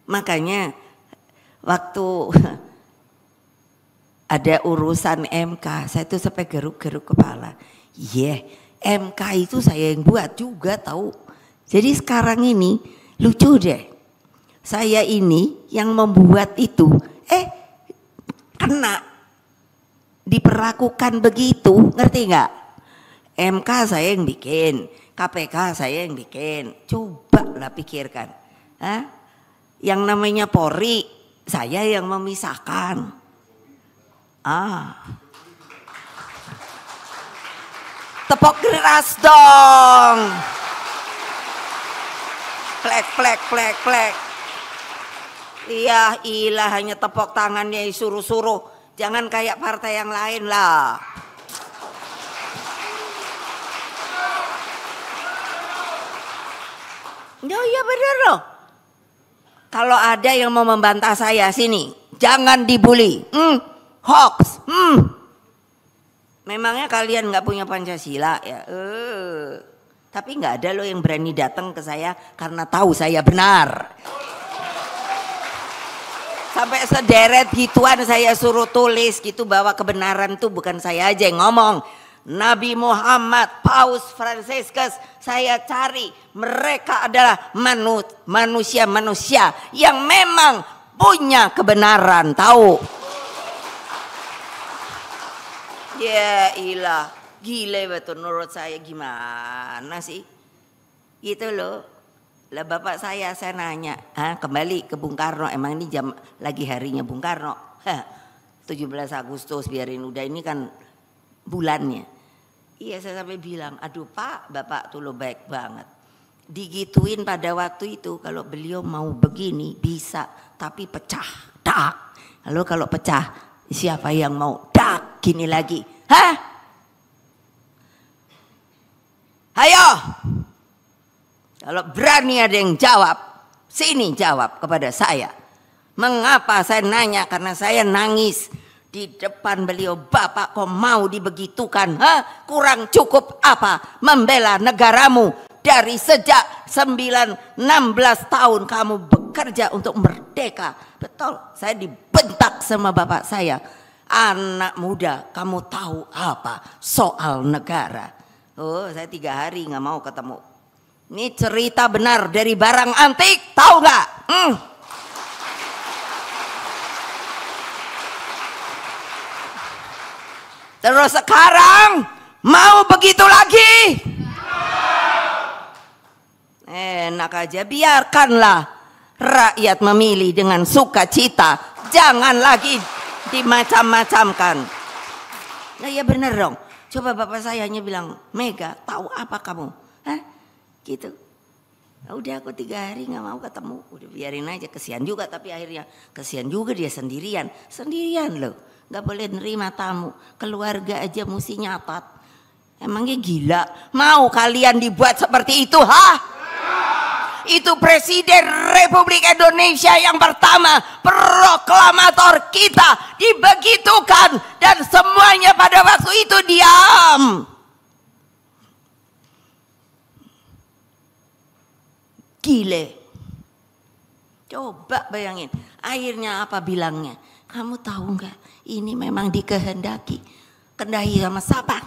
Makanya waktu ada urusan MK, saya tuh sampai geruk-geruk kepala. MK itu saya yang buat juga tahu. Jadi sekarang ini lucu deh, saya ini yang membuat itu, kena diperlakukan begitu, ngerti nggak? MK saya yang bikin, KPK saya yang bikin. Coba lah pikirkan, yang namanya Polri saya yang memisahkan. Tepok keras dong. Plek. Iya, ilah hanya tepok tangannya suruh-suruh. Jangan kayak partai yang lain lah. Ya iya benar loh. Kalau ada yang mau membantah saya, sini, jangan dibully. Hoax. Memangnya kalian nggak punya Pancasila ya? Tapi nggak ada loh yang berani datang ke saya karena tahu saya benar. Sampai sederet gituan saya suruh tulis gitu bahwa kebenaran tuh bukan saya aja yang ngomong. Nabi Muhammad, Paus Fransiskus, saya cari mereka adalah manusia-manusia yang memang punya kebenaran, tahu? Ya ilah, gile betul menurut saya, gimana sih? Gitu loh. Lah bapak saya nanya, kembali ke Bung Karno, emang ini jam lagi harinya Bung Karno. 17 Agustus biarin udah, ini kan bulannya. Iya, saya sampai bilang, aduh Pak, Bapak tuh lo baik banget. Digituin pada waktu itu, kalau beliau mau begini bisa, tapi pecah, dak. Lalu kalau pecah, siapa yang mau dak gini lagi? Ayo, kalau berani ada yang jawab, sini jawab kepada saya. Mengapa saya nanya? Karena saya nangis di depan beliau. Bapak kok mau dibegitukan? Kurang cukup apa membela negaramu? Dari sejak 16 tahun kamu bekerja untuk merdeka. Betul, saya dibentak sama bapak saya. Anak muda, kamu tahu apa soal negara? Oh, saya 3 hari nggak mau ketemu. Ini cerita benar dari barang antik, tahu nggak? Terus sekarang mau begitu lagi? Enak aja, biarkanlah rakyat memilih dengan sukacita. Jangan lagi dimacam-macamkan. Nah ya bener dong. Coba bapak saya hanya bilang, Mega tahu apa kamu? Gitu. Udah aku 3 hari nggak mau ketemu. Udah biarin aja, kesian juga. Tapi akhirnya kesian juga dia sendirian. Sendirian loh. Gak boleh nerima tamu, keluarga aja mesti nyatat. Emangnya gila? Mau kalian dibuat seperti itu, Itu Presiden Republik Indonesia yang pertama, proklamator kita dibegitukan dan semuanya pada waktu itu diam. Gile. Coba bayangin, akhirnya apa bilangnya? Kamu tahu nggak? Ini memang dikehendaki. Kehendaki sama siapa?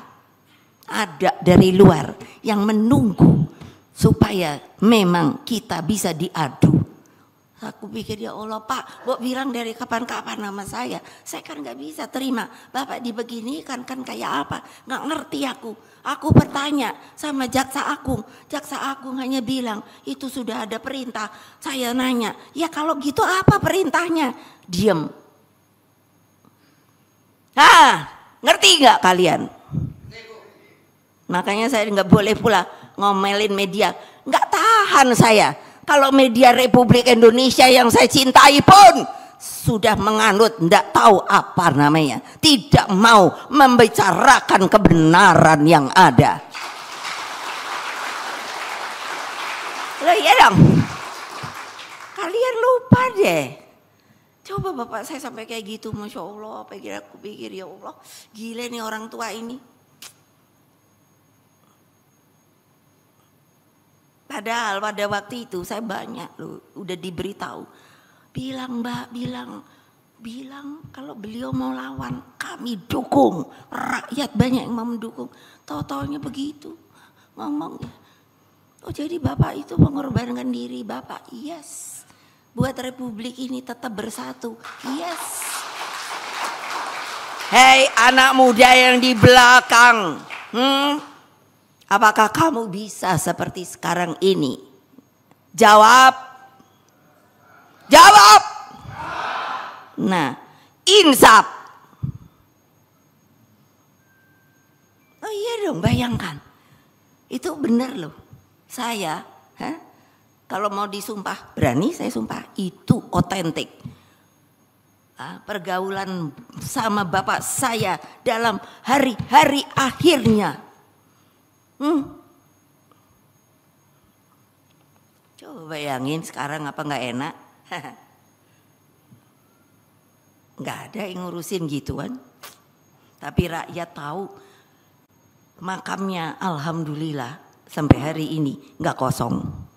Ada dari luar yang menunggu supaya memang kita bisa diadu. Aku pikir ya Allah Pak, Bok bilang dari kapan-kapan nama saya kan nggak bisa terima. Bapak dibeginikan kan kayak apa? Nggak ngerti aku. Aku bertanya sama Jaksa Agung. Jaksa Agung hanya bilang itu sudah ada perintah. Saya nanya, ya kalau gitu apa perintahnya? Diem. Ngerti nggak kalian? Makanya saya nggak boleh pula ngomelin media. Nggak tahan saya. Kalau media Republik Indonesia yang saya cintai pun sudah menganut nggak tahu apa namanya, tidak mau membicarakan kebenaran yang ada. Loh iya dong. Kalian lupa deh. Coba bapak saya sampai kayak gitu, Masya Allah. Aku pikir ya Allah, gila nih orang tua ini. Padahal pada waktu itu saya banyak loh, udah diberitahu. Bilang Mbak, bilang kalau beliau mau lawan, kami dukung. Rakyat banyak yang mau mendukung. Tahu-taunya begitu ngomongnya. Oh jadi bapak itu mengorbankan diri bapak, yes. Buat Republik ini tetap bersatu. Yes. Hei anak muda yang di belakang, apakah kamu bisa seperti sekarang ini? Jawab. Jawab. Nah, insaf. Oh iya dong, bayangkan. Itu benar loh. Saya, kalau mau disumpah, berani saya sumpah, itu otentik. Pergaulan sama bapak saya dalam hari-hari akhirnya. Coba bayangin sekarang apa nggak enak? Nggak ada yang ngurusin gituan. Tapi rakyat tahu makamnya alhamdulillah sampai hari ini nggak kosong.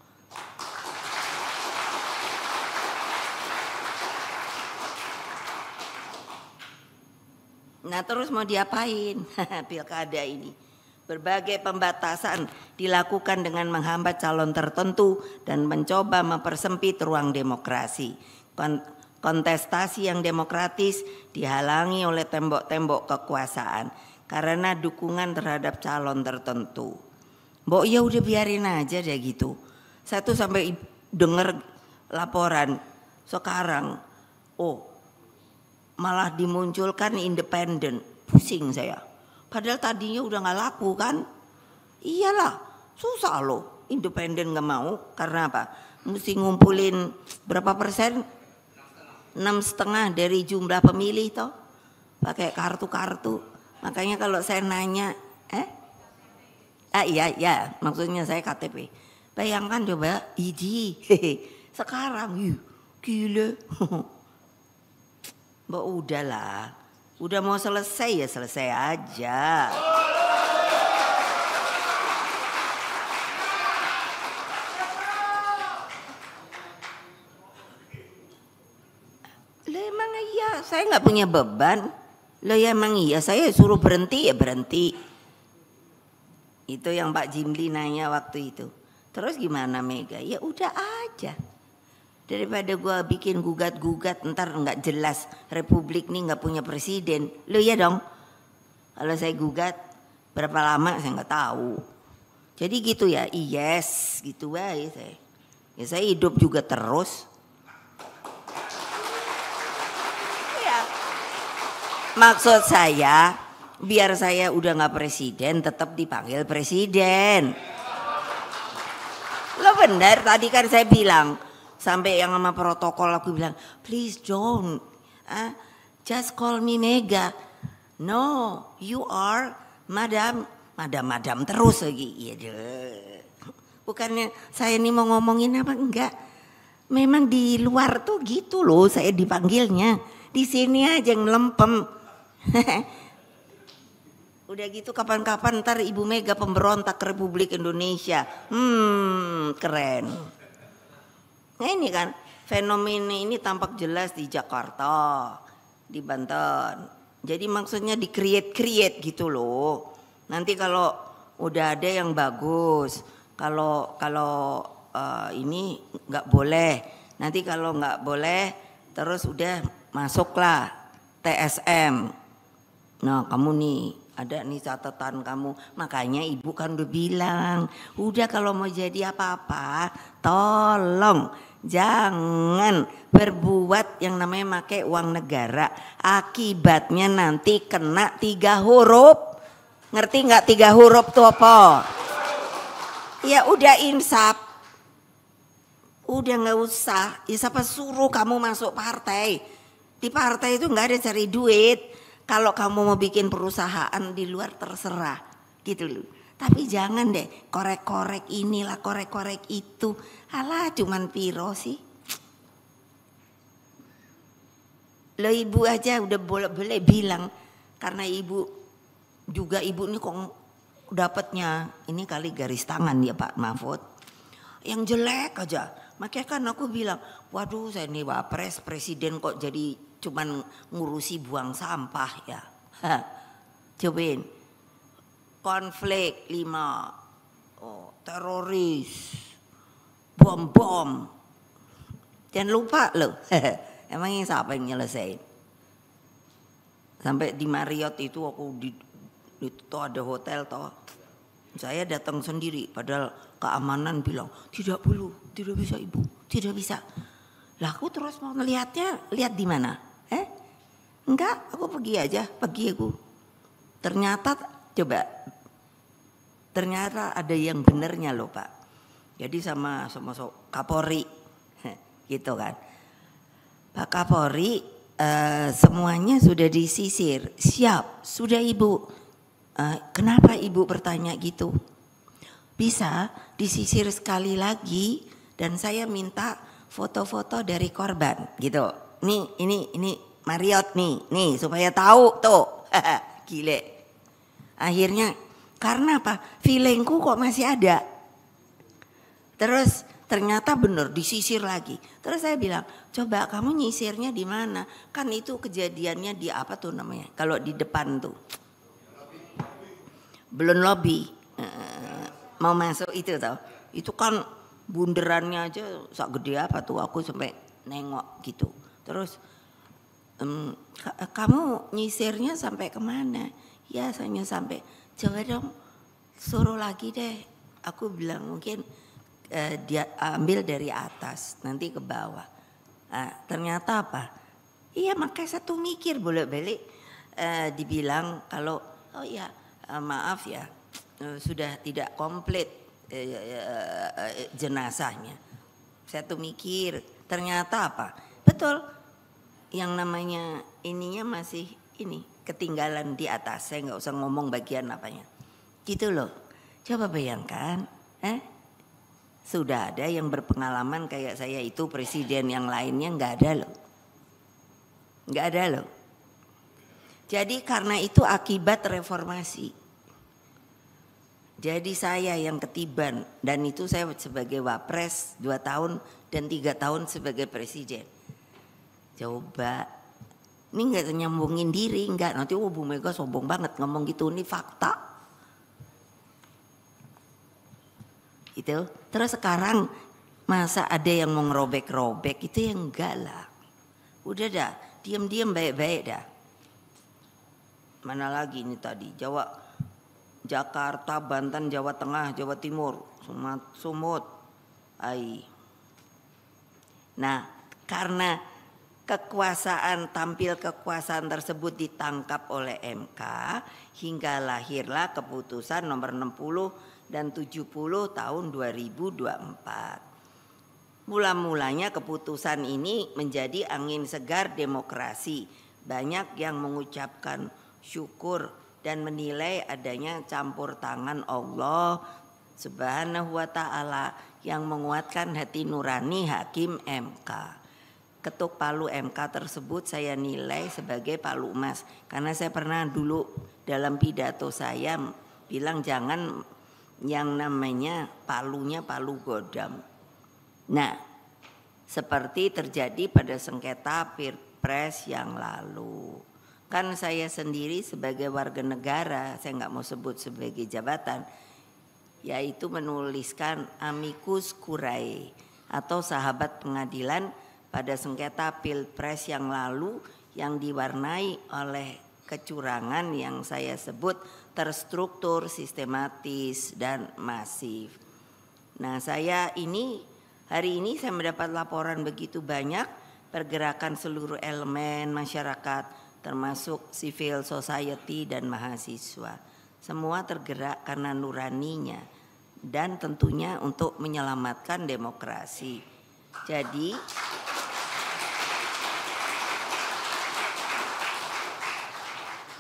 Nah terus mau diapain pilkada ini? Berbagai pembatasan dilakukan dengan menghambat calon tertentu dan mencoba mempersempit ruang demokrasi. Kontestasi yang demokratis dihalangi oleh tembok-tembok kekuasaan karena dukungan terhadap calon tertentu. Mbok ya udah biarin aja deh gitu. Saya tuh sampai dengar laporan sekarang, malah dimunculkan independen, pusing saya. Padahal tadinya udah nggak laku kan? Iyalah, susah loh. Independen nggak mau karena apa? Mesti ngumpulin berapa persen? 6,5 dari jumlah pemilih toh. Pakai kartu-kartu. Makanya kalau saya nanya, iya, maksudnya saya KTP. Bayangkan coba, sekarang, gila. Mbak udahlah. Udah mau selesai ya selesai aja. Lah emang iya, saya nggak punya beban. Lah ya emang iya, saya suruh berhenti ya berhenti. Itu yang Pak Jimli nanya waktu itu. Terus gimana Mega? Ya udah aja. Daripada gua bikin gugat-gugat ntar nggak jelas Republik nih nggak punya presiden. Lo ya dong. Kalau saya gugat berapa lama saya nggak tahu. Jadi gitu ya, yes gitu aja saya. Ya saya hidup juga terus. Ya. Maksud saya biar saya udah nggak presiden tetap dipanggil presiden. Lo benar tadi kan saya bilang. Sampai yang sama protokol aku bilang, please don't, just call me Mega. No, you are madam terus lagi. Iya deh. Bukannya saya ini mau ngomongin apa enggak. Memang di luar tuh gitu loh saya dipanggilnya. Di sini aja yang melempem. Udah gitu kapan-kapan ntar Ibu Mega pemberontak Republik Indonesia. Keren. Nah ini kan fenomena ini tampak jelas di Jakarta, di Banten. Jadi maksudnya di-create gitu loh. Nanti kalau udah ada yang bagus, kalau ini nggak boleh. Nanti kalau nggak boleh, terus udah masuklah TSM. Nah kamu nih ada nih catatan kamu. Makanya ibu kan udah bilang, udah kalau mau jadi apa-apa, tolong. Jangan berbuat yang namanya pakai uang negara. Akibatnya nanti kena 3 huruf. Ngerti nggak 3 huruf tuh apa? Ya udah insaf. Udah nggak usah. Ya siapa suruh kamu masuk partai? Di partai itu nggak ada cari duit. Kalau kamu mau bikin perusahaan di luar terserah. Gitu loh. Tapi jangan deh korek-korek inilah, korek-korek itu. Alah cuman piro sih. Lo ibu aja udah boleh bilang. Karena ibu ini kok dapatnya. Ini kali garis tangan ya Pak Mahfud. Yang jelek aja. Makanya kan aku bilang. Waduh saya ini wapres presiden kok jadi cuman ngurusi buang sampah ya. Cobain. Konflik 5. Teroris. Bom. Jangan lupa loh. Emang yang siapa yang nyelesain? Sampai di Marriott itu aku itu ada hotel toh. Saya datang sendiri padahal keamanan bilang tidak bisa ibu, tidak bisa. Lah aku terus mau ngelihatnya, lihat di mana? Enggak, aku pergi aku. Ternyata ada yang benernya loh Pak. Jadi sama Kapolri gitu kan. Pak Kapolri semuanya sudah disisir. Siap, sudah Ibu. Kenapa Ibu bertanya gitu? Bisa disisir sekali lagi dan saya minta foto-foto dari korban gitu. Ini Marriott nih supaya tahu tuh. Gile. Akhirnya karena apa? Feelingku kok masih ada. Terus ternyata bener disisir lagi. Terus saya bilang, coba kamu nyisirnya di mana? Kan itu kejadiannya di apa tuh namanya? Kalau di depan tuh. Belum lobby. Mau masuk itu tau. Itu kan bunderannya aja sak gede apa tuh, aku sampai nengok gitu. Terus kamu nyisirnya sampai kemana? Ya saya sampai, coba dong suruh lagi deh. Aku bilang mungkin dia ambil dari atas nanti ke bawah. Ternyata apa? Iya makanya satu mikir bolak-balik dibilang kalau oh ya maaf ya sudah tidak komplit jenazahnya. Saya tuh mikir ternyata apa? Betul yang namanya ininya masih ini ketinggalan di atas. Saya nggak usah ngomong bagian apanya. Gitu loh. Coba bayangkan, sudah ada yang berpengalaman kayak saya itu presiden yang lainnya nggak ada loh. Nggak ada loh. Jadi karena itu akibat reformasi. Jadi saya yang ketiban dan itu saya sebagai wapres 2 tahun dan 3 tahun sebagai presiden. Coba, ini nggak nyambungin diri, nggak nanti Bu Mega sombong banget ngomong gitu, ini fakta. Itu. Terus sekarang masa ada yang mau ngerobek-robek itu ya enggak lah. Udah dah, diam-diam baik-baik dah. Mana lagi ini tadi Jakarta, Banten, Jawa Tengah, Jawa Timur, Sumut, Nah, karena tampil kekuasaan tersebut ditangkap oleh MK hingga lahirlah keputusan nomor 60 dan 70 tahun 2024. Mula-mulanya keputusan ini menjadi angin segar demokrasi. Banyak yang mengucapkan syukur dan menilai adanya campur tangan Allah Subhanahu wa ta'ala yang menguatkan hati nurani hakim MK. Ketuk palu MK tersebut saya nilai sebagai palu emas. Karena saya pernah dulu dalam pidato saya bilang jangan yang namanya palunya palu godam. Nah, seperti terjadi pada sengketa Pilpres yang lalu. Kan saya sendiri sebagai warga negara, saya nggak mau sebut sebagai jabatan, yaitu menuliskan amicus curiae atau sahabat pengadilan pada sengketa Pilpres yang lalu yang diwarnai oleh kecurangan yang saya sebut terstruktur, sistematis dan masif. Nah, hari ini saya mendapat laporan begitu banyak pergerakan seluruh elemen masyarakat termasuk civil society dan mahasiswa. Semua tergerak karena nuraninya dan tentunya untuk menyelamatkan demokrasi.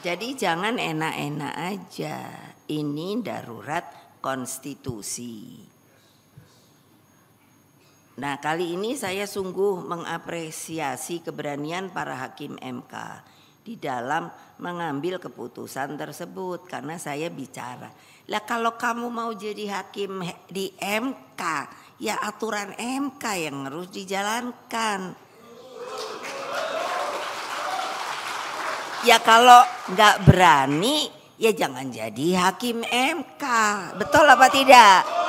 Jadi jangan enak-enak aja, ini darurat konstitusi. Nah, kali ini saya sungguh mengapresiasi keberanian para hakim MK di dalam mengambil keputusan tersebut karena saya bicara. Lah kalau kamu mau jadi hakim di MK, ya aturan MK yang harus dijalankan. Ya kalau nggak berani, ya jangan jadi hakim MK. Betul apa tidak?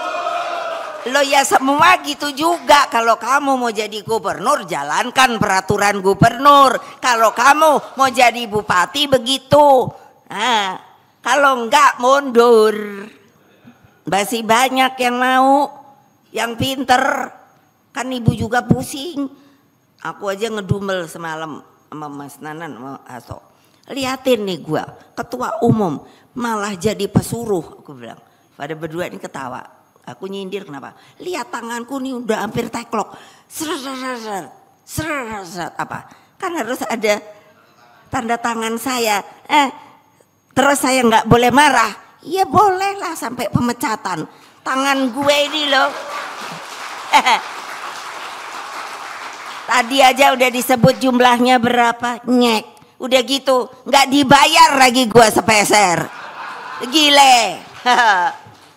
Lo ya semua gitu juga. Kalau kamu mau jadi gubernur, jalankan peraturan gubernur. Kalau kamu mau jadi bupati, begitu. Nah, kalau enggak mundur. Masih banyak yang mau, yang pinter. Kan ibu juga pusing. Aku aja ngedumel semalam sama Mas Nanan sama Aso. Liatin nih gua, ketua umum malah jadi pesuruh, aku bilang. Pada berdua ini ketawa. Aku nyindir kenapa? Lihat tanganku nih udah hampir teklok. Apa? Kan harus ada tanda tangan saya. Terus saya nggak boleh marah. Ya boleh lah sampai pemecatan. Tangan gue ini loh. Tadi aja udah disebut jumlahnya berapa, nyek. Udah gitu, nggak dibayar lagi gua sepeser. Gile.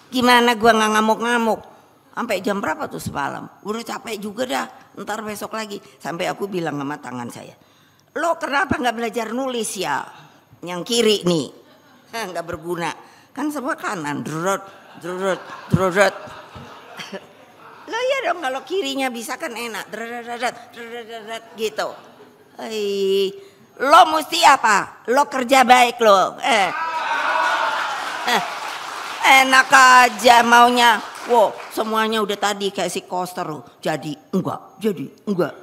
Gimana gua nggak ngamuk-ngamuk? Sampai jam berapa tuh semalam? Udah capek juga dah. Ntar besok lagi. Sampai aku bilang sama tangan saya, lo kenapa nggak belajar nulis ya? Yang kiri nih, nggak berguna. Kan semua kanan, drot, drot, drot. Lo ya dong kalau kirinya bisa kan enak, gitu. Lo mesti apa? Lo kerja baik lo. Enak aja maunya. Wow, semuanya udah tadi kayak si Koster. Jadi enggak.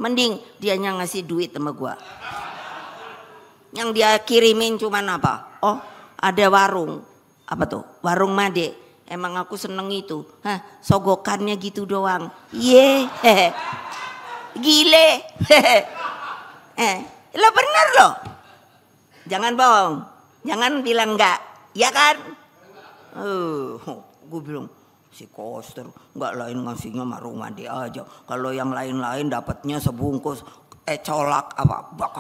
Mending dianya ngasih duit sama gua. Yang dia kirimin cuman apa? Oh, ada warung. Apa tuh? Warung Made. Emang aku seneng itu. Sogokannya gitu doang. Ye. Gile. Lo bener lo. Jangan bohong. Jangan bilang enggak. Ya kan? Gue bilang si Koster nggak lain ngasihnya Marumadi aja. Kalau yang lain-lain dapatnya sebungkus colak apa bak.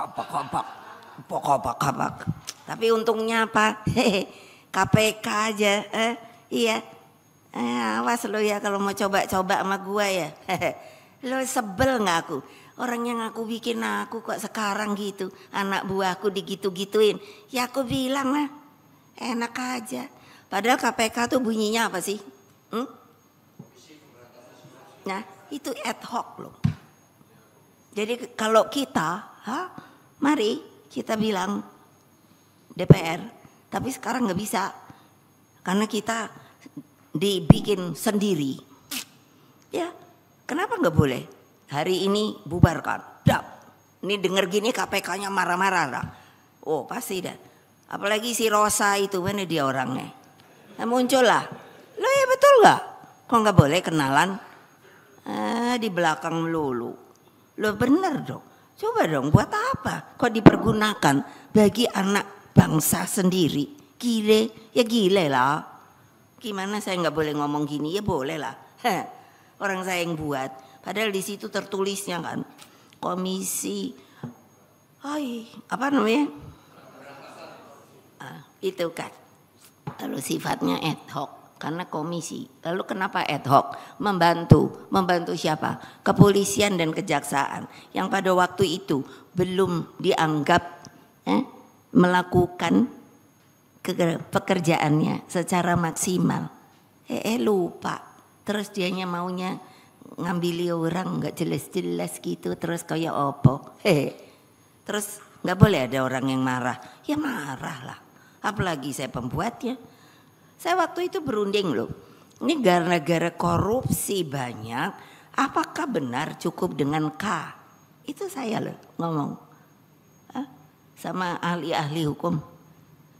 Tapi untungnya apa? KPK aja. Iya. Awas lo ya kalau mau coba-coba sama gua ya. Lo sebel nggak aku? Orang yang aku bikin aku kok sekarang gitu. Anak buahku digitu-gituin. Ya aku bilang lah enak aja. Padahal KPK tuh bunyinya apa sih? Nah itu ad hoc loh. Jadi kalau kita, mari kita bilang DPR. Tapi sekarang nggak bisa. Karena kita dibikin sendiri. Ya kenapa nggak boleh? Hari ini bubarkan. Dap. Ini denger gini KPK-nya marah-marah lah. Oh pasti dah. Apalagi si Rosa itu, mana dia orangnya? Nah, muncul lah. Lo ya betul gak? Kok gak boleh kenalan? Di belakang melulu. Lo bener dong. Coba dong buat apa? Kok dipergunakan bagi anak bangsa sendiri? Gile, ya gile lah. Gimana saya gak boleh ngomong gini? Ya boleh lah. Orang saya yang buat. Padahal di situ tertulisnya kan. Komisi. Apa namanya? Itu kan. Lalu sifatnya ad hoc karena komisi. Lalu kenapa ad hoc? Membantu siapa? Kepolisian dan kejaksaan yang pada waktu itu belum dianggap melakukan pekerjaannya secara maksimal. Lupa. Terus dianya maunya ngambil orang nggak jelas-jelas gitu terus kayak opo. Terus nggak boleh ada orang yang marah. Ya marah lah. Apalagi saya pembuatnya. Saya waktu itu berunding loh. Ini gara-gara korupsi banyak. Apakah benar cukup dengan K? Itu saya loh ngomong. Sama ahli-ahli hukum.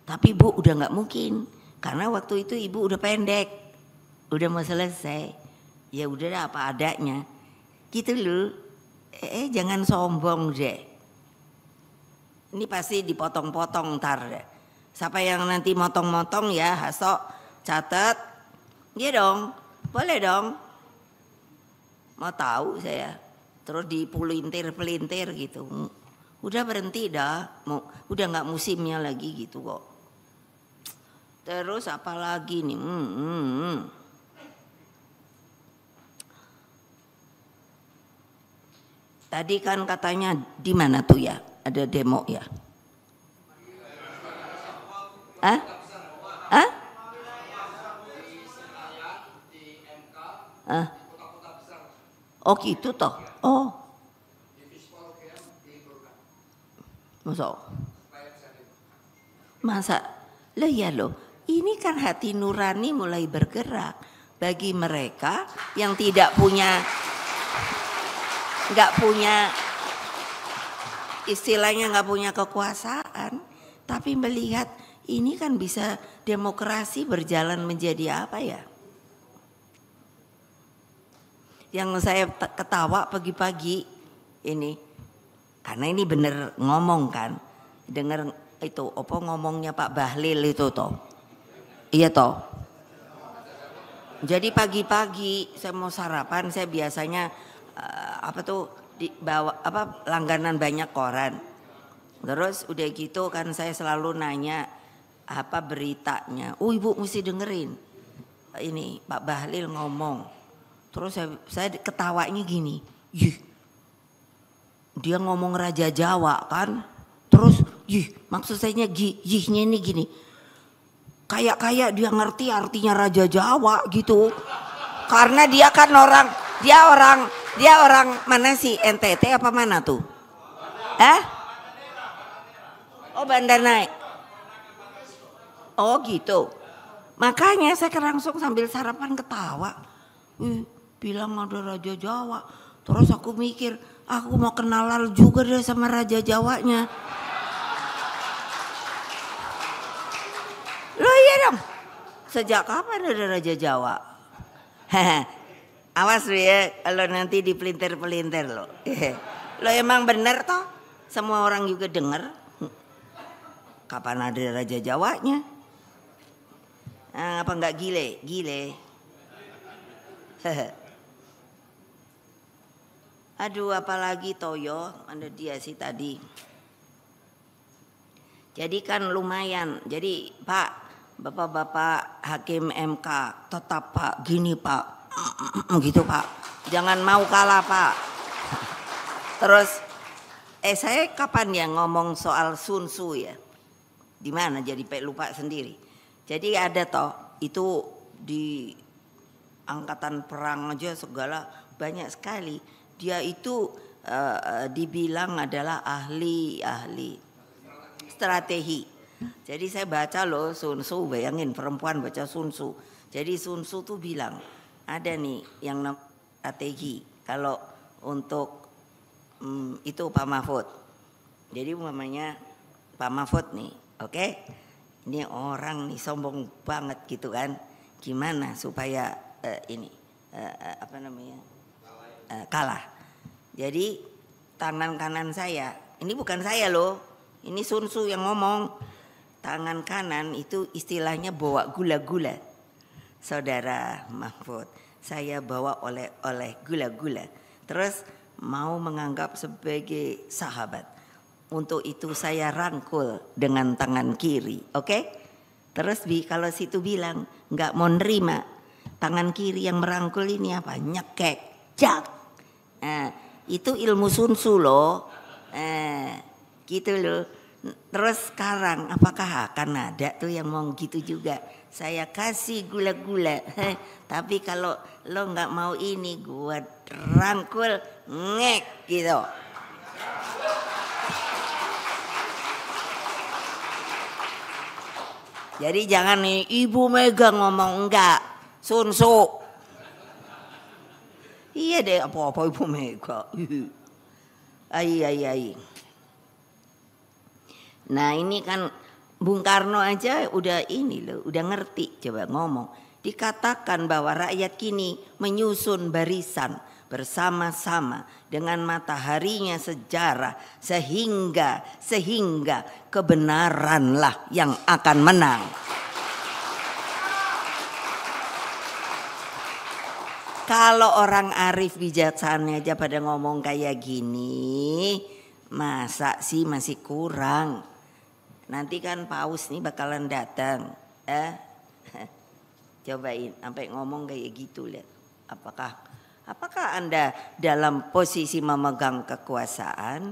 Tapi Bu udah gak mungkin. Karena waktu itu Ibu udah pendek. Udah mau selesai. Ya udah apa adanya. Gitu loh. Jangan sombong deh. Ini pasti dipotong-potong ntar deh. Siapa yang nanti motong-motong ya Haso catat. Iya dong, boleh dong. Mau tahu saya. Terus dipelintir-pelintir gitu. Udah berhenti dah. Udah gak musimnya lagi gitu kok. Terus apa lagi nih? Tadi kan katanya di mana tuh ya? Ada demo ya? Oh gitu toh. Oh. Masa? Loh ya loh. Ini kan hati nurani mulai bergerak bagi mereka yang nggak punya istilahnya nggak punya kekuasaan, tapi melihat ini kan bisa demokrasi berjalan menjadi apa ya? Yang saya ketawa pagi-pagi ini, karena ini bener ngomong kan, dengar itu apa ngomongnya Pak Bahlil itu toh, iya toh. Jadi pagi-pagi saya mau sarapan, saya biasanya langganan banyak koran. Terus udah gitu kan saya selalu nanya apa beritanya. Oh ibu mesti dengerin. Ini Pak Bahlil ngomong. Terus saya ketawanya gini. Yih, dia ngomong Raja Jawa kan. Terus maksud saya yihnya ini gini. Kayak dia ngerti artinya Raja Jawa gitu. Karena dia kan dia orang mana sih, NTT apa mana tuh? Oh Banda Naik. Oh gitu. Makanya saya langsung sambil sarapan ketawa. Bilang ada Raja Jawa. Terus aku mikir, aku mau kenalan juga deh sama Raja Jawanya. Loh iya dong. Sejak kapan ada Raja Jawa? Awas lu ya kalau nanti dipelintir-pelintir lo. Lo emang bener toh? Semua orang juga denger. Kapan ada Raja Jawanya? Apa enggak gile? Aduh apalagi Toyo, ada dia sih tadi. Jadi kan lumayan. Jadi Pak, Bapak-bapak Hakim MK, tetap Pak, gini Pak. Gitu Pak. Jangan mau kalah Pak. Terus saya kapan ya ngomong soal Sun Tzu ya? Di mana jadi lupa sendiri. Jadi ada toh itu di angkatan perang aja segala banyak sekali. Dia itu dibilang adalah ahli strategi. Jadi saya baca loh Sun Tzu, bayangin perempuan baca Sun Tzu. Jadi Sun Tzu tuh bilang ada nih yang strategi kalau untuk itu Pak Mahfud. Jadi umpamanya Pak Mahfud nih. Oke, ini orang nih sombong banget gitu kan. Gimana supaya kalah. Jadi tangan kanan saya, ini bukan saya loh, ini Sun Tzu yang ngomong. Tangan kanan itu istilahnya bawa gula-gula. Saudara Mahfud, saya bawa oleh gula-gula. Terus mau menganggap sebagai sahabat. Untuk itu saya rangkul dengan tangan kiri, oke? Terus kalau situ bilang nggak mau nerima, tangan kiri yang merangkul ini apa? Nyekek, jak. Itu ilmu Sun Tzu loh, gitu loh. Terus sekarang apakah akan ada tuh yang mau gitu juga? Saya kasih gula-gula, tapi kalau lo nggak mau ini, gua rangkul, ngek gitu. Jadi jangan nih Ibu Mega ngomong enggak, Sun Tzu. Iya deh apa-apa Ibu Mega. Ai. Nah ini kan Bung Karno aja udah ini loh, udah ngerti coba ngomong. Dikatakan bahwa rakyat kini menyusun barisan bersama-sama dengan mataharinya sejarah sehingga kebenaranlah yang akan menang. Kalau orang arif bijaksana aja pada ngomong kayak gini, masa sih masih kurang? Nanti kan paus nih bakalan datang, cobain sampai ngomong kayak gitu lihat. Apakah Anda dalam posisi memegang kekuasaan?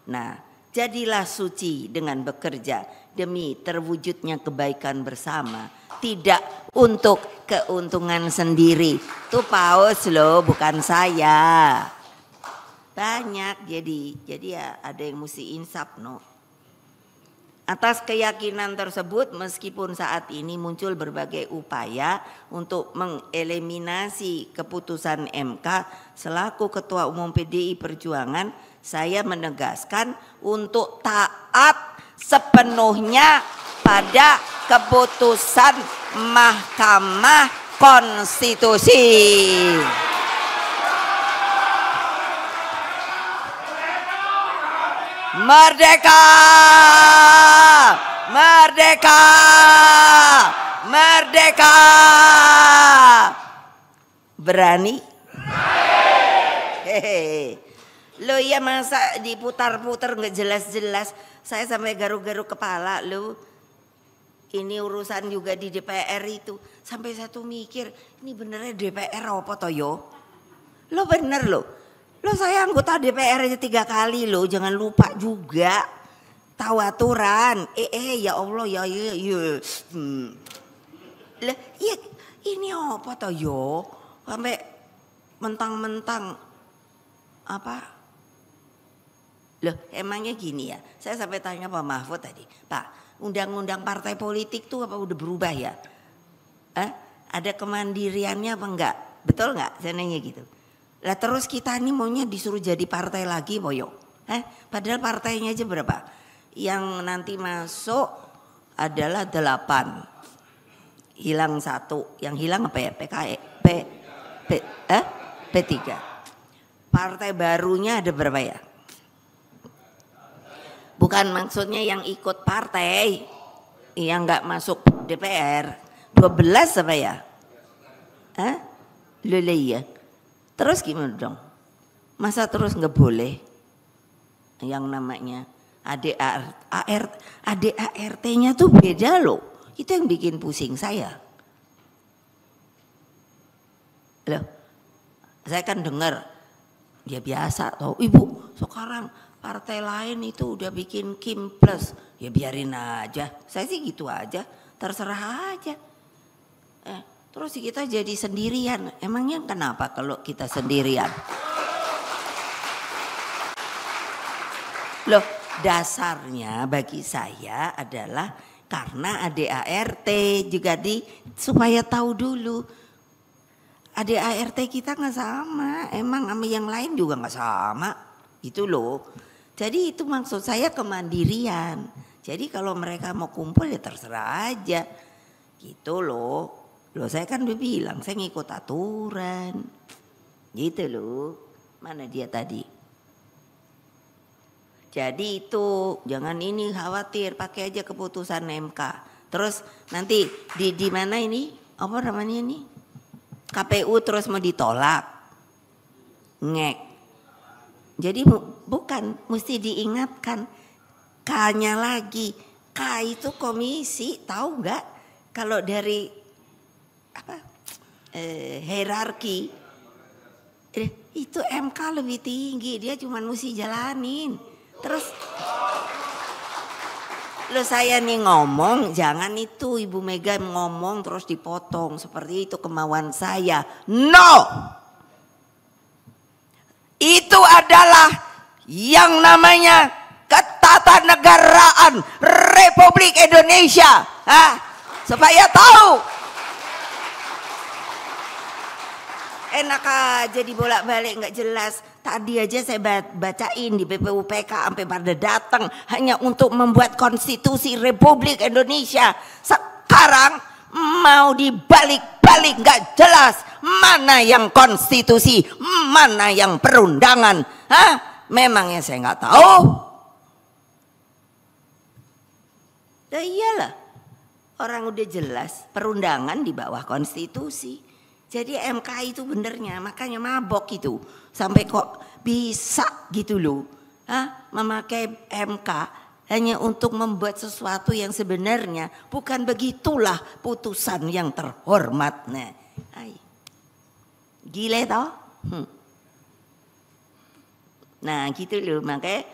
Nah, jadilah suci dengan bekerja demi terwujudnya kebaikan bersama, tidak untuk keuntungan sendiri. Itu paus loh, bukan saya. Banyak jadi ya ada yang mesti insaf no. Atas keyakinan tersebut meskipun saat ini muncul berbagai upaya untuk mengeliminasi keputusan MK, selaku Ketua Umum PDI Perjuangan saya menegaskan untuk taat sepenuhnya pada keputusan Mahkamah Konstitusi. Merdeka! Merdeka! Merdeka! Berani? Lo ya masa diputar-putar nggak jelas-jelas. Saya sampai garu-garu kepala lo. Ini urusan juga di DPR itu. Sampai satu mikir, ini benernya DPR apa toh yo? Lo bener lo. Lo saya anggota DPR aja 3 kali lo. Jangan lupa juga. Tahu aturan. Ya Allah ya. Lah iya ini apa toh yo? Sampai mentang-mentang apa? Loh emangnya gini ya, saya sampai tanya Pak Mahfud tadi, Pak undang-undang partai politik tuh apa udah berubah ya? Ada kemandiriannya apa enggak? Betul enggak? Saya nanya gitu. Lah terus kita nih maunya disuruh jadi partai lagi Boyo? Padahal partainya aja berapa? Yang nanti masuk adalah 8. Hilang 1, yang hilang apa ya? P3. Partai barunya ada berapa ya? Bukan maksudnya yang ikut partai yang nggak masuk DPR 12 apa ya? Lele ya. Terus gimana dong? Masa terus nggak boleh yang namanya ADART-nya tuh beda loh. Itu yang bikin pusing saya. Loh, saya kan dengar ya biasa tau ibu sekarang partai lain itu udah bikin Kim Plus, ya biarin aja. Saya sih gitu aja, terserah aja. Terus kita jadi sendirian. Emangnya kenapa kalau kita sendirian? Loh, dasarnya bagi saya adalah karena ADART juga supaya tahu dulu. ADART kita nggak sama, emang sama yang lain juga nggak sama, itu loh. Jadi itu maksud saya kemandirian. Jadi kalau mereka mau kumpul ya terserah aja. Gitu loh. Loh saya kan udah bilang saya ngikut aturan. Gitu loh. Mana dia tadi? Jadi itu jangan ini khawatir, pakai aja keputusan MK. Terus nanti di mana ini? Apa namanya ini? KPU terus mau ditolak. Ngek. Jadi bukan, mesti diingatkan K-nya lagi. K itu komisi, tahu nggak? Kalau dari apa hierarki itu MK lebih tinggi, dia cuma mesti jalanin. Terus lo saya nih ngomong, jangan itu Ibu Mega ngomong terus dipotong seperti itu kemauan saya. No. Itu adalah yang namanya ketatanegaraan Republik Indonesia. Supaya tahu. Enak aja dibolak-balik nggak jelas. Tadi aja saya bacain di BPUPK sampai pada datang hanya untuk membuat konstitusi Republik Indonesia. Sekarang mau dibalik-balik nggak jelas. Mana yang konstitusi, mana yang perundangan? Memangnya saya nggak tahu? Ya iyalah, orang udah jelas perundangan di bawah konstitusi. Jadi MK itu benernya, makanya mabok itu. Sampai kok bisa gitu loh. Memakai MK hanya untuk membuat sesuatu yang sebenarnya bukan begitulah putusan yang terhormat. Gile toh? Nah gitu loh, makanya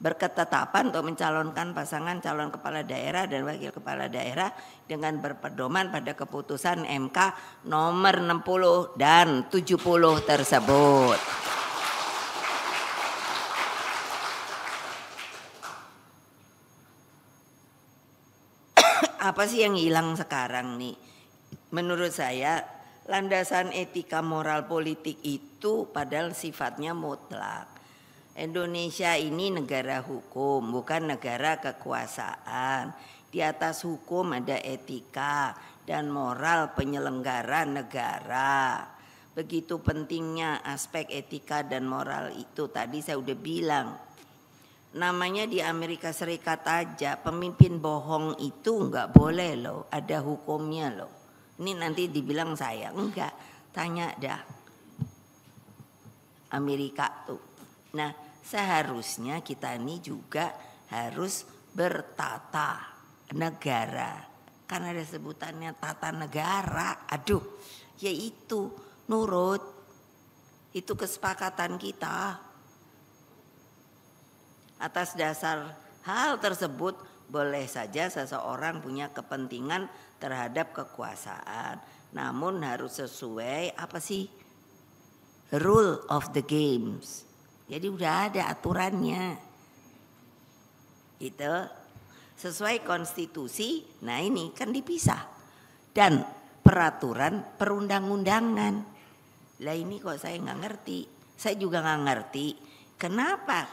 berketetapan untuk mencalonkan pasangan calon kepala daerah dan wakil kepala daerah dengan berpedoman pada keputusan MK nomor 60 dan 70 tersebut. Apa sih yang hilang sekarang nih? Menurut saya landasan etika moral politik itu padahal sifatnya mutlak. Indonesia ini negara hukum, bukan negara kekuasaan. Di atas hukum ada etika dan moral penyelenggara negara. Begitu pentingnya aspek etika dan moral itu tadi saya udah bilang. Namanya di Amerika Serikat aja pemimpin bohong itu nggak boleh loh, ada hukumnya loh. Ini nanti dibilang saya enggak, tanya dah. Amerika tuh. Nah, seharusnya kita ini juga harus bertata negara. Kan ada sebutannya tata negara. Aduh, yaitu nurut. Itu kesepakatan kita. Atas dasar hal tersebut boleh saja seseorang punya kepentingan terhadap kekuasaan. Namun harus sesuai apa sih? Rule of the games. Jadi udah ada aturannya. Itu sesuai konstitusi. Nah ini kan dipisah. Dan peraturan perundang-undangan. Lah ini kok saya nggak ngerti. Saya juga nggak ngerti kenapa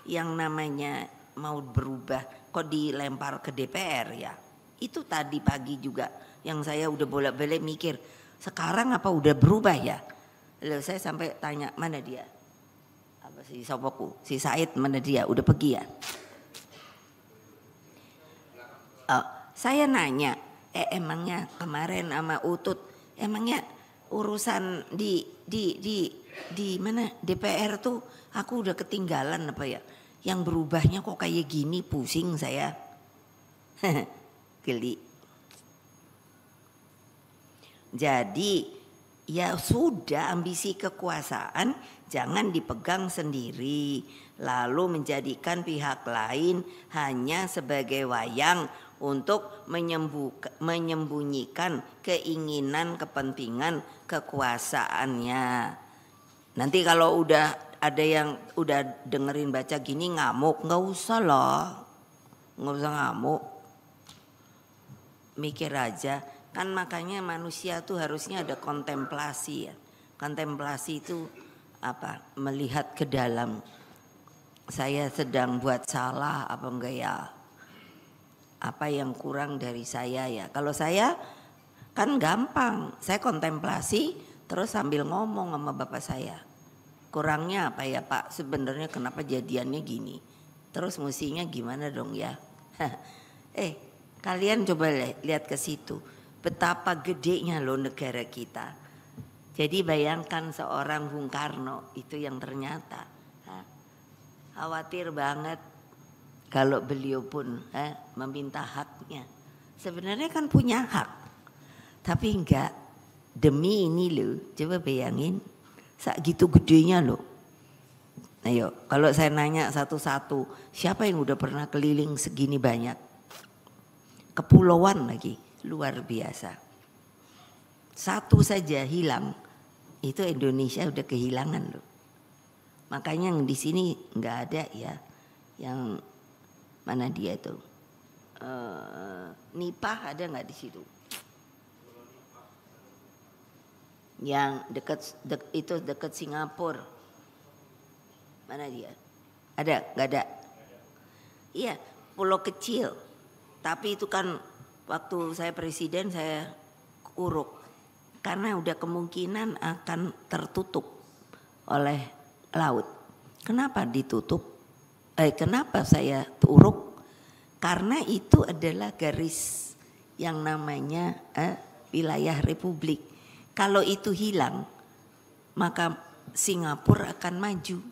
yang namanya mau berubah kok dilempar ke DPR ya. Itu tadi pagi juga yang saya udah bolak-balik mikir. Sekarang apa udah berubah ya? Lalu saya sampai tanya mana dia? Apa si Sopoku? Si Said mana dia? Udah pergi ya? Oh, saya nanya, emangnya kemarin sama Utut, emangnya urusan di mana DPR tuh aku udah ketinggalan apa ya? Yang berubahnya kok kayak gini, pusing saya. Geli. Jadi ya sudah, ambisi kekuasaan jangan dipegang sendiri lalu menjadikan pihak lain hanya sebagai wayang untuk menyembunyikan keinginan kepentingan kekuasaannya. Nanti kalau udah ada yang udah dengerin baca gini ngamuk, nggak usah loh, nggak usah ngamuk, mikir aja. Kan makanya manusia tuh harusnya ada kontemplasi ya. Kontemplasi itu apa? Melihat ke dalam. Saya sedang buat salah apa enggak ya? Apa yang kurang dari saya ya? Kalau saya kan gampang. Saya kontemplasi terus sambil ngomong sama bapak saya. Kurangnya apa ya Pak? Sebenarnya kenapa jadiannya gini? Terus mestinya gimana dong ya? Kalian coba lihat ke situ. Betapa gedenya loh negara kita. Jadi bayangkan seorang Bung Karno itu yang ternyata khawatir banget kalau beliau pun meminta haknya. Sebenarnya kan punya hak, tapi enggak demi ini loh. Coba bayangin, segitu gedenya loh. Ayo, kalau saya nanya satu-satu, siapa yang udah pernah keliling segini banyak? Kepulauan lagi. Luar biasa. Satu saja hilang, itu Indonesia udah kehilangan loh. Makanya yang di sini nggak ada ya, yang mana dia itu, Nipah ada nggak di situ? Yang itu dekat Singapura, mana dia? Ada nggak ada? Iya, pulau kecil, tapi itu kan waktu saya presiden saya uruk karena udah kemungkinan akan tertutup oleh laut. Kenapa ditutup? Kenapa saya uruk? Karena itu adalah garis yang namanya wilayah republik. Kalau itu hilang, maka Singapura akan maju.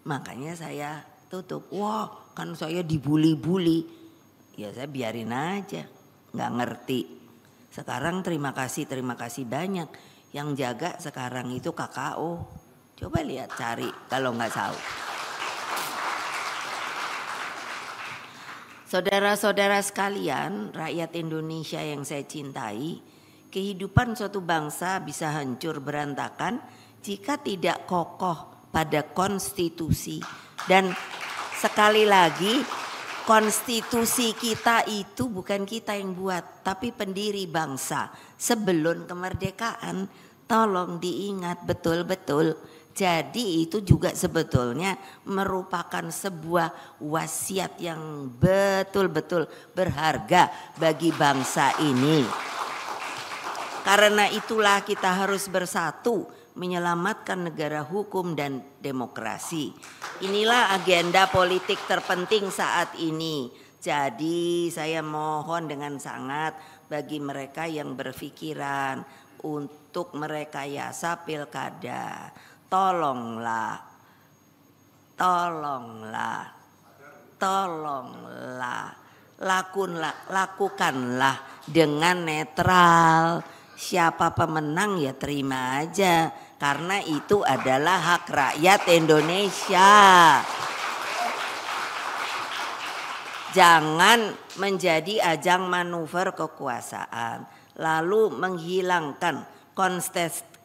Makanya saya tutup. Wah, kan saya dibuli-buli. Ya saya biarin aja. Nggak ngerti. Sekarang terima kasih banyak. Yang jaga sekarang itu KKO. Coba lihat cari kalau nggak tahu. Saudara-saudara sekalian, rakyat Indonesia yang saya cintai, kehidupan suatu bangsa bisa hancur berantakan jika tidak kokoh pada konstitusi. Dan sekali lagi, konstitusi kita itu bukan kita yang buat, tapi pendiri bangsa. Sebelum kemerdekaan, tolong diingat betul-betul. Jadi itu juga sebetulnya merupakan sebuah wasiat yang betul-betul berharga bagi bangsa ini. Karena itulah kita harus bersatu menyelamatkan negara hukum dan demokrasi. Inilah agenda politik terpenting saat ini. Jadi saya mohon dengan sangat bagi mereka yang berpikiran untuk merekayasa pilkada, tolonglah, lakukanlah dengan netral. Siapa pemenang ya terima aja, karena itu adalah hak rakyat Indonesia. Jangan menjadi ajang manuver kekuasaan, lalu menghilangkan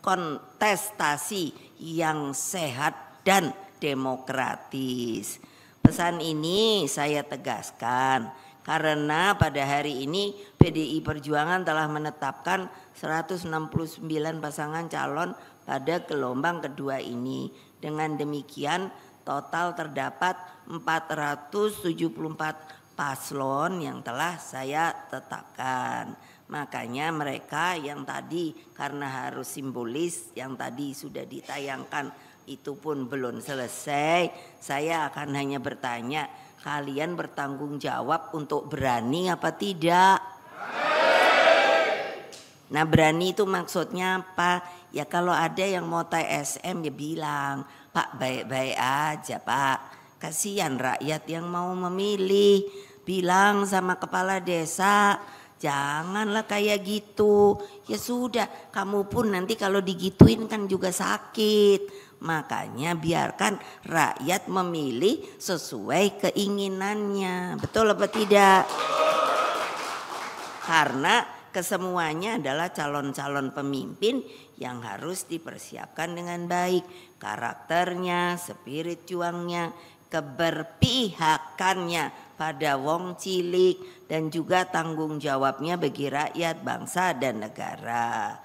kontestasi yang sehat dan demokratis. Pesan ini saya tegaskan karena pada hari ini PDI Perjuangan telah menetapkan 169 pasangan calon pada gelombang kedua ini. Dengan demikian total terdapat 474 paslon yang telah saya tetapkan. Makanya mereka yang tadi karena harus simbolis yang tadi sudah ditayangkan itu pun belum selesai. Saya akan hanya bertanya, kalian bertanggung jawab untuk berani apa tidak? Nah berani itu maksudnya apa? Ya kalau ada yang mau TSM ya bilang, Pak baik-baik aja Pak. Kasihan rakyat yang mau memilih. Bilang sama kepala desa, janganlah kayak gitu. Ya sudah, kamu pun nanti kalau digituin kan juga sakit. Makanya biarkan rakyat memilih sesuai keinginannya. Betul apa tidak? Karena kesemuanya adalah calon-calon pemimpin yang harus dipersiapkan dengan baik. Karakternya, spirit juangnya, keberpihakannya pada wong cilik, dan juga tanggung jawabnya bagi rakyat, bangsa dan negara.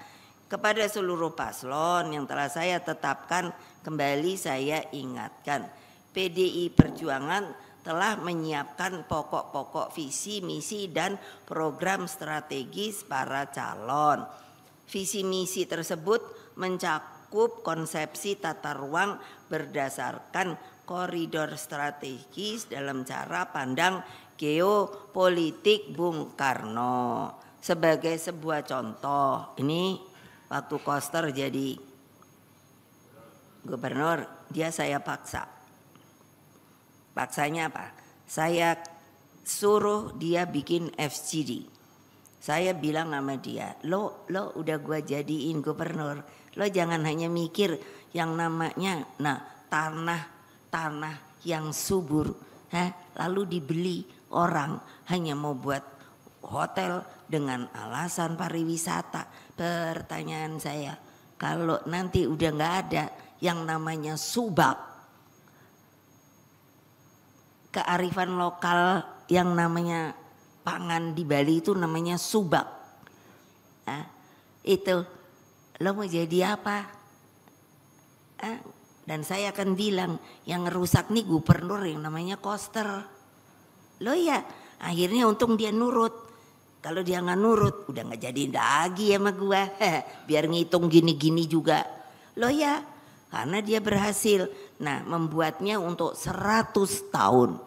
Kepada seluruh paslon yang telah saya tetapkan, kembali saya ingatkan, PDI Perjuangan telah menyiapkan pokok-pokok visi, misi dan program strategis para calon. Visi misi tersebut mencakup konsepsi tata ruang berdasarkan koridor strategis dalam cara pandang geopolitik Bung Karno. Sebagai sebuah contoh, ini waktu Koster jadi gubernur, dia saya paksa. Paksanya apa? Saya suruh dia bikin FGD. Saya bilang sama dia, lo udah gua jadiin gubernur, lo jangan hanya mikir yang namanya tanah yang subur, lalu dibeli orang hanya mau buat hotel dengan alasan pariwisata. Pertanyaan saya, kalau nanti udah nggak ada yang namanya subak, kearifan lokal yang namanya pangan di Bali itu namanya subak, itu lo mau jadi apa? Dan saya akan bilang yang ngerusak nih gubernur yang namanya Koster. Lo ya akhirnya untung dia nurut. Kalau dia nggak nurut udah nggak jadi lagi sama gua. Biar ngitung gini-gini juga. Lo ya karena dia berhasil. Nah membuatnya untuk 100 tahun.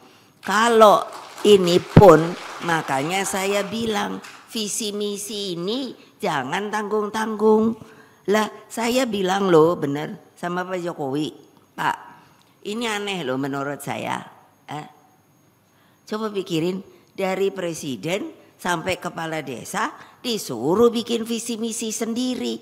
Kalau ini pun makanya saya bilang visi misi ini jangan tanggung-tanggung. Lah saya bilang loh bener sama Pak Jokowi, Pak ini aneh loh menurut saya. Coba pikirin dari presiden sampai kepala desa disuruh bikin visi misi sendiri.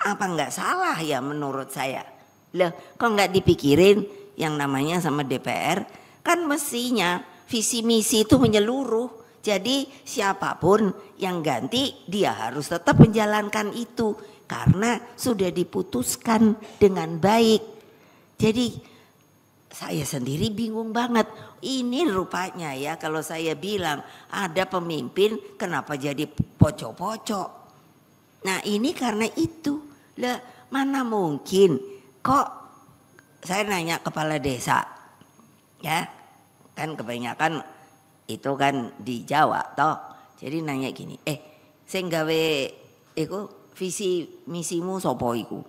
Apa nggak salah ya menurut saya? Loh kok nggak dipikirin yang namanya sama DPR? Kan mestinya visi misi itu menyeluruh. Jadi siapapun yang ganti dia harus tetap menjalankan itu. Karena sudah diputuskan dengan baik. Jadi saya sendiri bingung banget. Ini rupanya ya kalau saya bilang ada pemimpin kenapa jadi pocok-pocok. Nah ini karena itu. Lah mana mungkin kok saya nanya kepala desa. Ya kan kebanyakan itu kan di Jawa toh. Jadi nanya gini, sing gawe iku visi misimu sopo iku?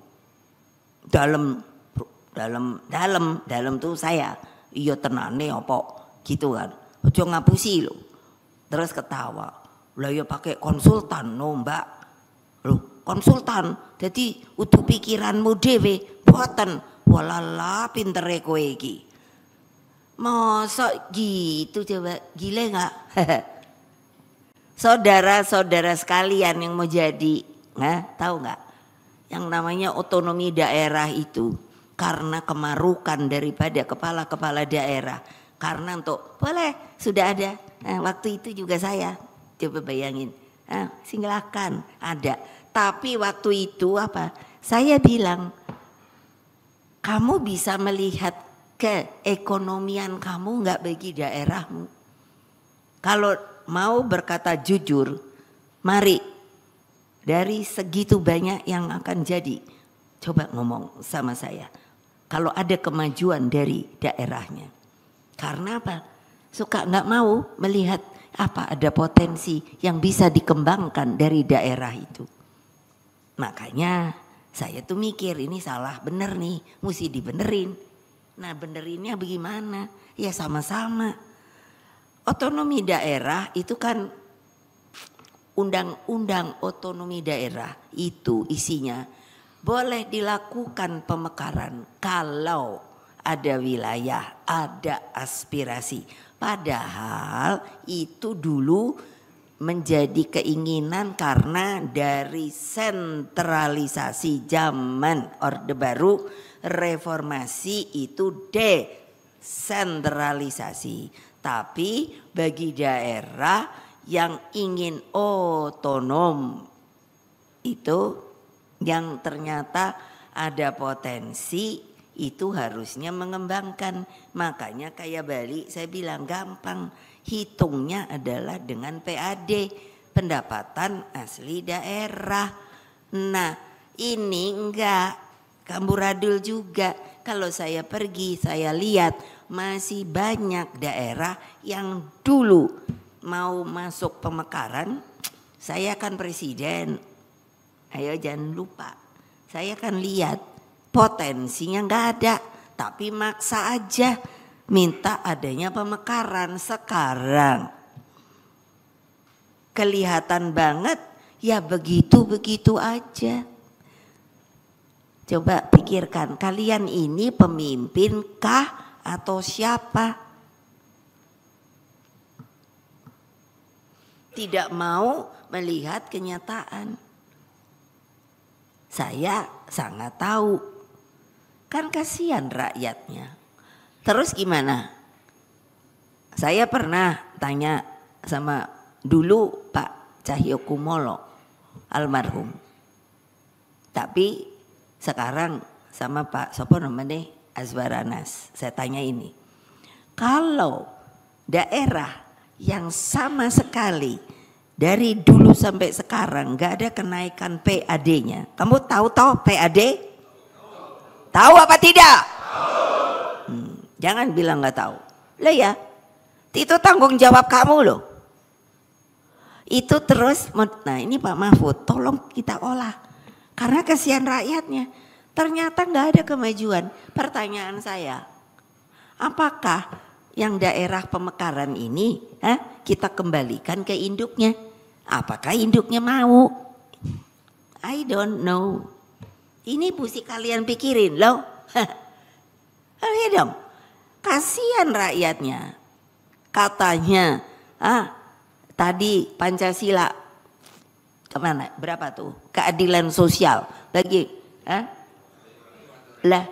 Dalam tuh saya. Iya tenane apa gitu kan. Ojo ngapusi lo. Terus ketawa. Lah ya pakai konsultan no Mbak. Loh, konsultan. Jadi utuh pikiranmu dhewe, boten Walala pintere kowe iki. Mosok gitu coba, gile nggak? Saudara-saudara sekalian yang mau jadi, tahu nggak? Yang namanya otonomi daerah itu karena kemarukan daripada kepala-kepala daerah. Karena untuk boleh sudah ada. Waktu itu juga saya coba bayangin, silakan ada. Tapi waktu itu apa? Saya bilang, kamu bisa melihat keekonomian kamu nggak bagi daerahmu. Kalau mau berkata jujur, mari dari segitu banyak yang akan jadi, coba ngomong sama saya. Kalau ada kemajuan dari daerahnya, karena apa? Suka nggak mau melihat apa ada potensi yang bisa dikembangkan dari daerah itu. Makanya saya tuh mikir ini salah bener nih, mesti dibenerin. Nah benerinnya bagaimana? Ya sama-sama. Otonomi daerah itu kan undang-undang otonomi daerah itu isinya boleh dilakukan pemekaran kalau ada wilayah, ada aspirasi. Padahal itu dulu menjadi keinginan karena dari sentralisasi zaman Orde Baru. Reformasi itu desentralisasi, tapi bagi daerah yang ingin otonom itu yang ternyata ada potensi itu harusnya mengembangkan. Makanya kayak Bali saya bilang gampang, hitungnya adalah dengan PAD, pendapatan asli daerah. Nah ini enggak. Amburadul juga, kalau saya pergi saya lihat masih banyak daerah yang dulu mau masuk pemekaran, saya kan presiden, ayo jangan lupa, saya kan lihat potensinya nggak ada, tapi maksa aja minta adanya pemekaran. Sekarang kelihatan banget ya begitu-begitu aja. Coba pikirkan, kalian ini pemimpin kah atau siapa? Tidak mau melihat kenyataan. Saya sangat tahu, kan kasihan rakyatnya. Terus gimana? Saya pernah tanya sama dulu Pak Cahyokumolo almarhum. Tapi sekarang sama Pak Sopo namanya Azwaranas, saya tanya ini, kalau daerah yang sama sekali dari dulu sampai sekarang nggak ada kenaikan PAD-nya, kamu tahu PAD? Tahu apa tidak? Jangan bilang nggak tahu. Lah ya, itu tanggung jawab kamu loh. Itu terus, nah ini Pak Mahfud, tolong kita olah. Karena kasihan rakyatnya, ternyata nggak ada kemajuan. Pertanyaan saya, apakah yang daerah pemekaran ini kita kembalikan ke induknya? Apakah induknya mau? I don't know. Ini mesti kalian pikirin loh. Ya dong, kasihan rakyatnya. Katanya, tadi Pancasila. Kemana? Berapa tuh? Keadilan sosial bagi lah.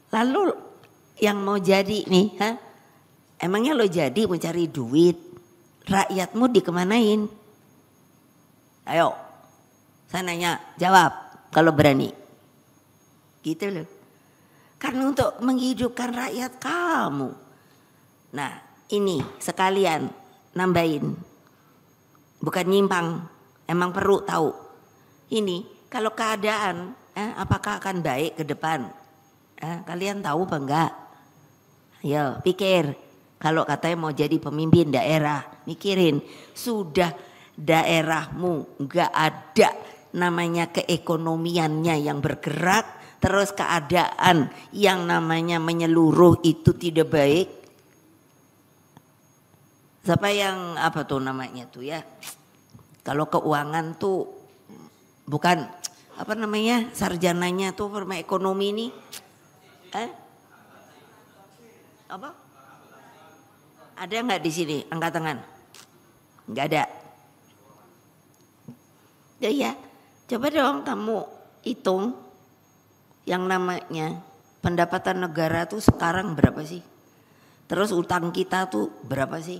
Lalu yang mau jadi nih, emangnya lo jadi mau cari duit, rakyatmu dikemanain? Ayo, saya nanya, jawab kalau berani. Gitu loh. Karena untuk menghidupkan rakyat kamu. Nah, ini sekalian nambahin, bukan nyimpang. Emang perlu tahu. Ini kalau keadaan apakah akan baik ke depan? Kalian tahu apa enggak? Ayo pikir. Kalau katanya mau jadi pemimpin daerah, mikirin. Sudah daerahmu enggak ada namanya keekonomiannya yang bergerak. Terus keadaan yang namanya menyeluruh itu tidak baik. Siapa yang apa tuh namanya tuh ya? Kalau keuangan tuh bukan apa namanya sarjananya tuh ekonomi ini Apa? Ada nggak di sini? Angkat tangan. Nggak ada. Ya, coba dong kamu hitung yang namanya pendapatan negara tuh sekarang berapa sih? Terus utang kita tuh berapa sih?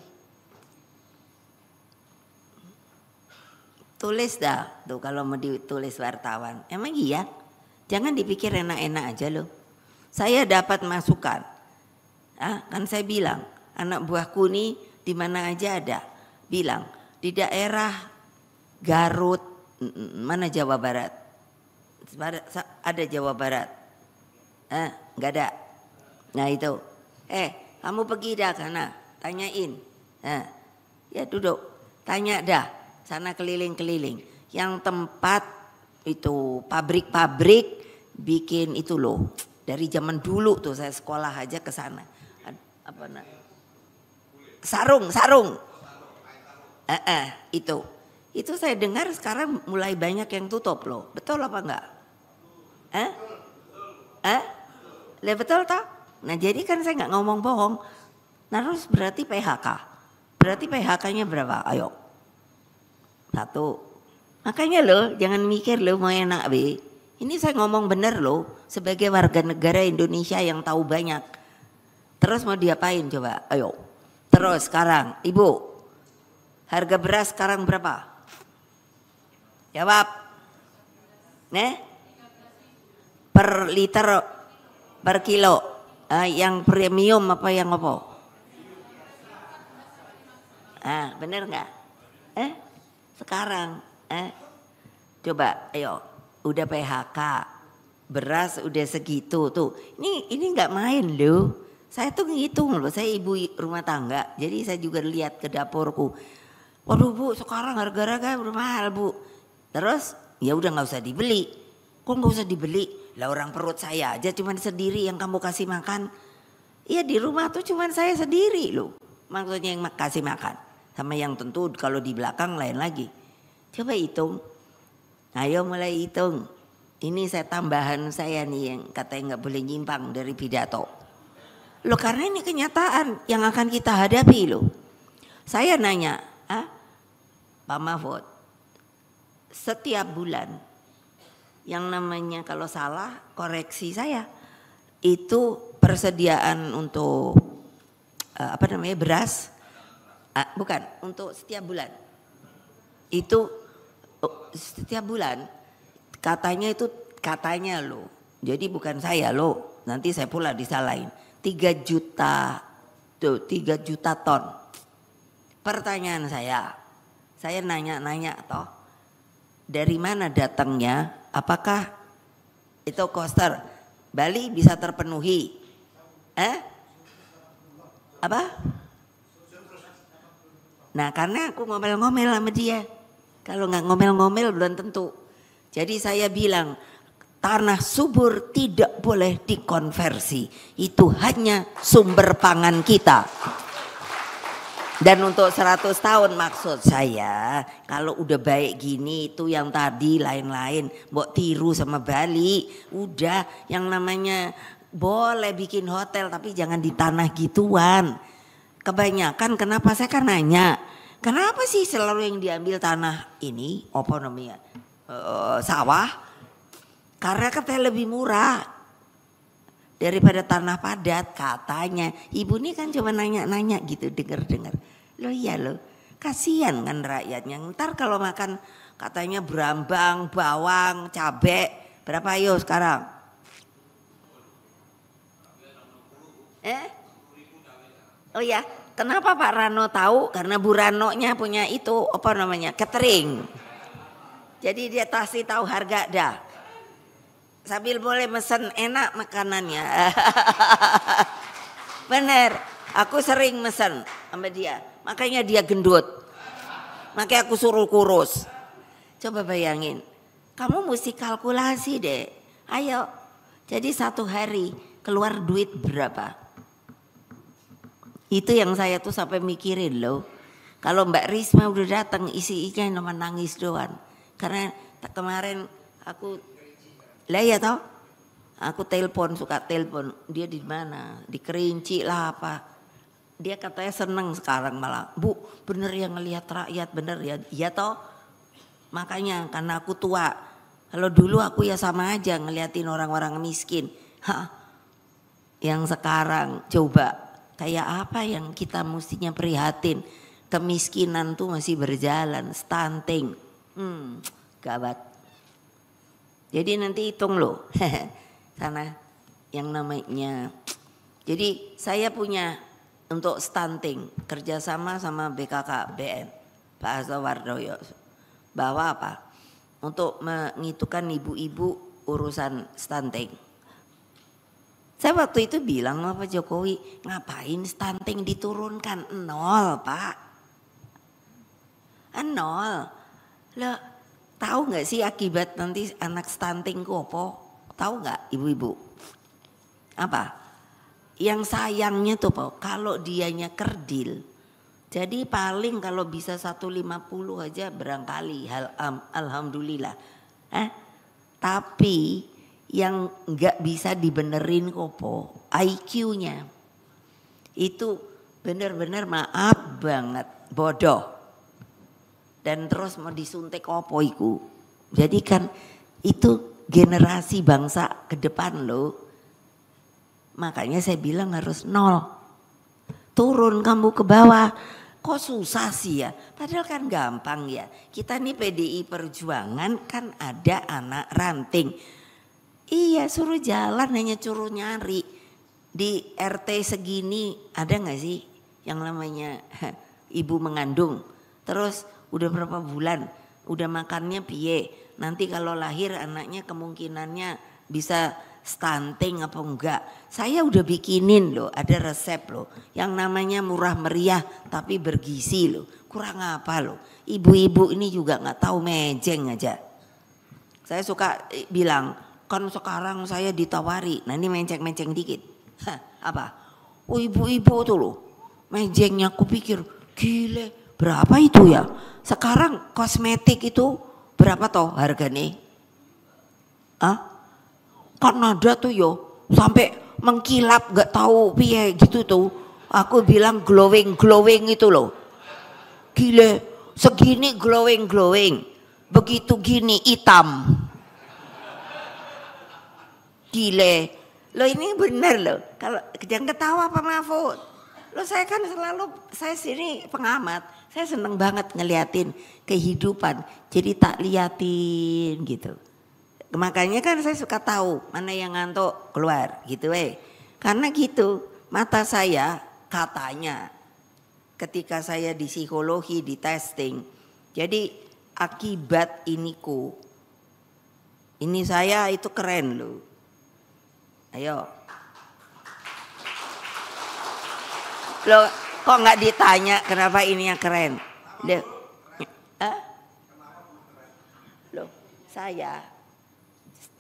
Tulis dah tuh kalau mau ditulis wartawan. Emang iya? Jangan dipikir enak-enak aja loh. Saya dapat masukan. Kan saya bilang anak buahku nih di mana aja ada. Bilang di daerah Garut, mana Jawa Barat? Ada Jawa Barat. Nggak ada. Nah itu. Kamu pergi dah sana, tanyain. Ya duduk, tanya dah. Sana keliling-keliling. Yang tempat itu pabrik-pabrik bikin itu loh. Dari zaman dulu tuh saya sekolah aja ke sana. Apa nak? Sarung. Itu saya dengar sekarang mulai banyak yang tutup loh. Betul apa enggak? Betul toh? Nah jadi kan saya nggak ngomong bohong. Nah terus berarti PHK. Berarti PHK-nya berapa? Ayo. 1. Makanya loh jangan mikir loh mau enak be. Ini saya ngomong bener loh. Sebagai warga negara Indonesia yang tahu banyak. Terus mau diapain coba? Ayo. Terus sekarang Ibu. Harga beras sekarang berapa? Jawab. Per liter, per kilo. Yang premium apa yang apa? Bener nggak? Sekarang, coba, ayo, udah PHK, beras udah segitu tuh. Ini nggak main loh. Saya tuh ngitung loh. Saya ibu rumah tangga, jadi saya juga lihat ke dapurku. Waduh Bu, sekarang harga-harga udah mahal Bu. Terus ya udah nggak usah dibeli. Kok nggak usah dibeli? Lah orang perut saya aja cuman sendiri yang kamu kasih makan. Iya di rumah tuh cuman saya sendiri loh. Maksudnya yang kasih makan. Sama yang tentu kalau di belakang lain lagi. Coba hitung. Ayo mulai hitung. Ini saya tambahan saya nih yang katanya nggak boleh nyimpang dari pidato. Loh karena ini kenyataan yang akan kita hadapi loh. Saya nanya, Pak Mahfud, setiap bulan yang namanya kalau salah koreksi saya itu persediaan untuk beras bukan untuk setiap bulan itu setiap bulan katanya loh jadi bukan saya loh nanti saya pula disalahin 3 juta ton. Pertanyaan saya nanya toh dari mana datangnya? Apakah itu koster Bali bisa terpenuhi? Apa? Nah karena aku ngomel-ngomel sama dia. Kalau nggak ngomel-ngomel belum tentu. Jadi saya bilang tanah subur tidak boleh dikonversi. Itu hanya sumber pangan kita. Dan untuk 100 tahun maksud saya kalau udah baik gini itu yang tadi lain-lain mbok tiru sama Bali udah yang namanya boleh bikin hotel tapi jangan di tanah gituan. Kebanyakan kenapa saya kan nanya kenapa sih selalu yang diambil tanah ini apa namanya sawah karena katanya lebih murah daripada tanah padat katanya. Ibu ini kan cuma nanya-nanya gitu dengar-dengar. Loh iya loh kasihan kan rakyatnya. Ntar kalau makan katanya berambang, bawang, cabe berapa ayo sekarang? Oh ya kenapa Pak Rano tahu? Karena Bu Rano-nya punya itu apa namanya catering. Jadi dia pasti tahu harga dah. Sambil boleh mesen enak makanannya. Bener, aku sering mesen sama dia. Makanya dia gendut. Makanya aku suruh kurus. Coba bayangin, kamu mesti kalkulasi deh. Ayo, jadi 1 hari keluar duit berapa? Itu yang saya tuh sampai mikirin loh. Kalau Mbak Risma udah datang isi-isinya cuma nangis doang. Karena kemarin aku lah ya toh, Aku telepon, suka telepon. Dia di mana? Di Kerinci lah apa. Dia katanya seneng sekarang malah. Bu, bener ya ngelihat rakyat, bener ya. Iya toh. Makanya karena aku tua. Kalau dulu aku ya sama aja ngeliatin orang-orang miskin. Yang sekarang coba kayak apa yang kita mestinya prihatin. Kemiskinan tuh masih berjalan, stunting. Gawat. Jadi nanti hitung loh. Sana yang namanya. Jadi saya punya untuk stunting kerjasama sama BKKBN Pak Hasto Wardoyo bahwa apa untuk mengitukan ibu-ibu urusan stunting. Saya waktu itu bilang sama Pak Jokowi, ngapain stunting diturunkan? 0 Pak, 0. Loh, tahu nggak sih akibat nanti anak stunting ku apa? Tahu nggak ibu-ibu? Apa? Yang sayangnya tuh Pak, kalau dianya kerdil, jadi paling kalau bisa 150 aja barangkali, alhamdulillah. Tapi yang nggak bisa dibenerin kopo, IQ-nya itu benar-benar maaf banget bodoh. Dan terus mau disuntik kopo iku. Jadi kan itu generasi bangsa ke depan loh. Makanya saya bilang harus 0. Turun kamu ke bawah. Kok susah sih ya? Padahal kan gampang ya. Kita nih PDI Perjuangan kan ada anak ranting. Iya suruh jalan hanya suruh nyari. Di RT segini ada gak sih yang namanya ibu mengandung. Terus udah berapa bulan, udah makannya piye. Nanti kalau lahir anaknya kemungkinannya bisa stunting apa enggak. Saya udah bikinin loh, ada resep loh. Yang namanya murah meriah tapi bergizi loh. Kurang apa loh. Ibu-ibu ini juga gak tahu mejeng aja. Saya suka bilang, kan sekarang saya ditawari. Nah ini menceng-menceng dikit. Apa? Oh ibu-ibu tuh loh. Mejengnya aku pikir, gile berapa itu ya? Sekarang kosmetik itu berapa toh harganya? Kan ada tuh yo sampai mengkilap gak tahu piye gitu tuh. Aku bilang glowing itu loh. Gile segini glowing. Begitu gini hitam. Gile. Loh ini bener loh. Kalau jangan ketawa Pak Mahfud. Loh saya kan selalu, saya sini pengamat. Saya seneng banget ngeliatin kehidupan. Jadi tak liatin gitu. Makanya kan saya suka tahu mana yang ngantuk keluar gitu Karena gitu mata saya katanya ketika saya di psikologi di testing. Jadi akibat iniku. Ini saya itu keren loh. Ayo. Loh kok nggak ditanya kenapa ini yang keren? Loh saya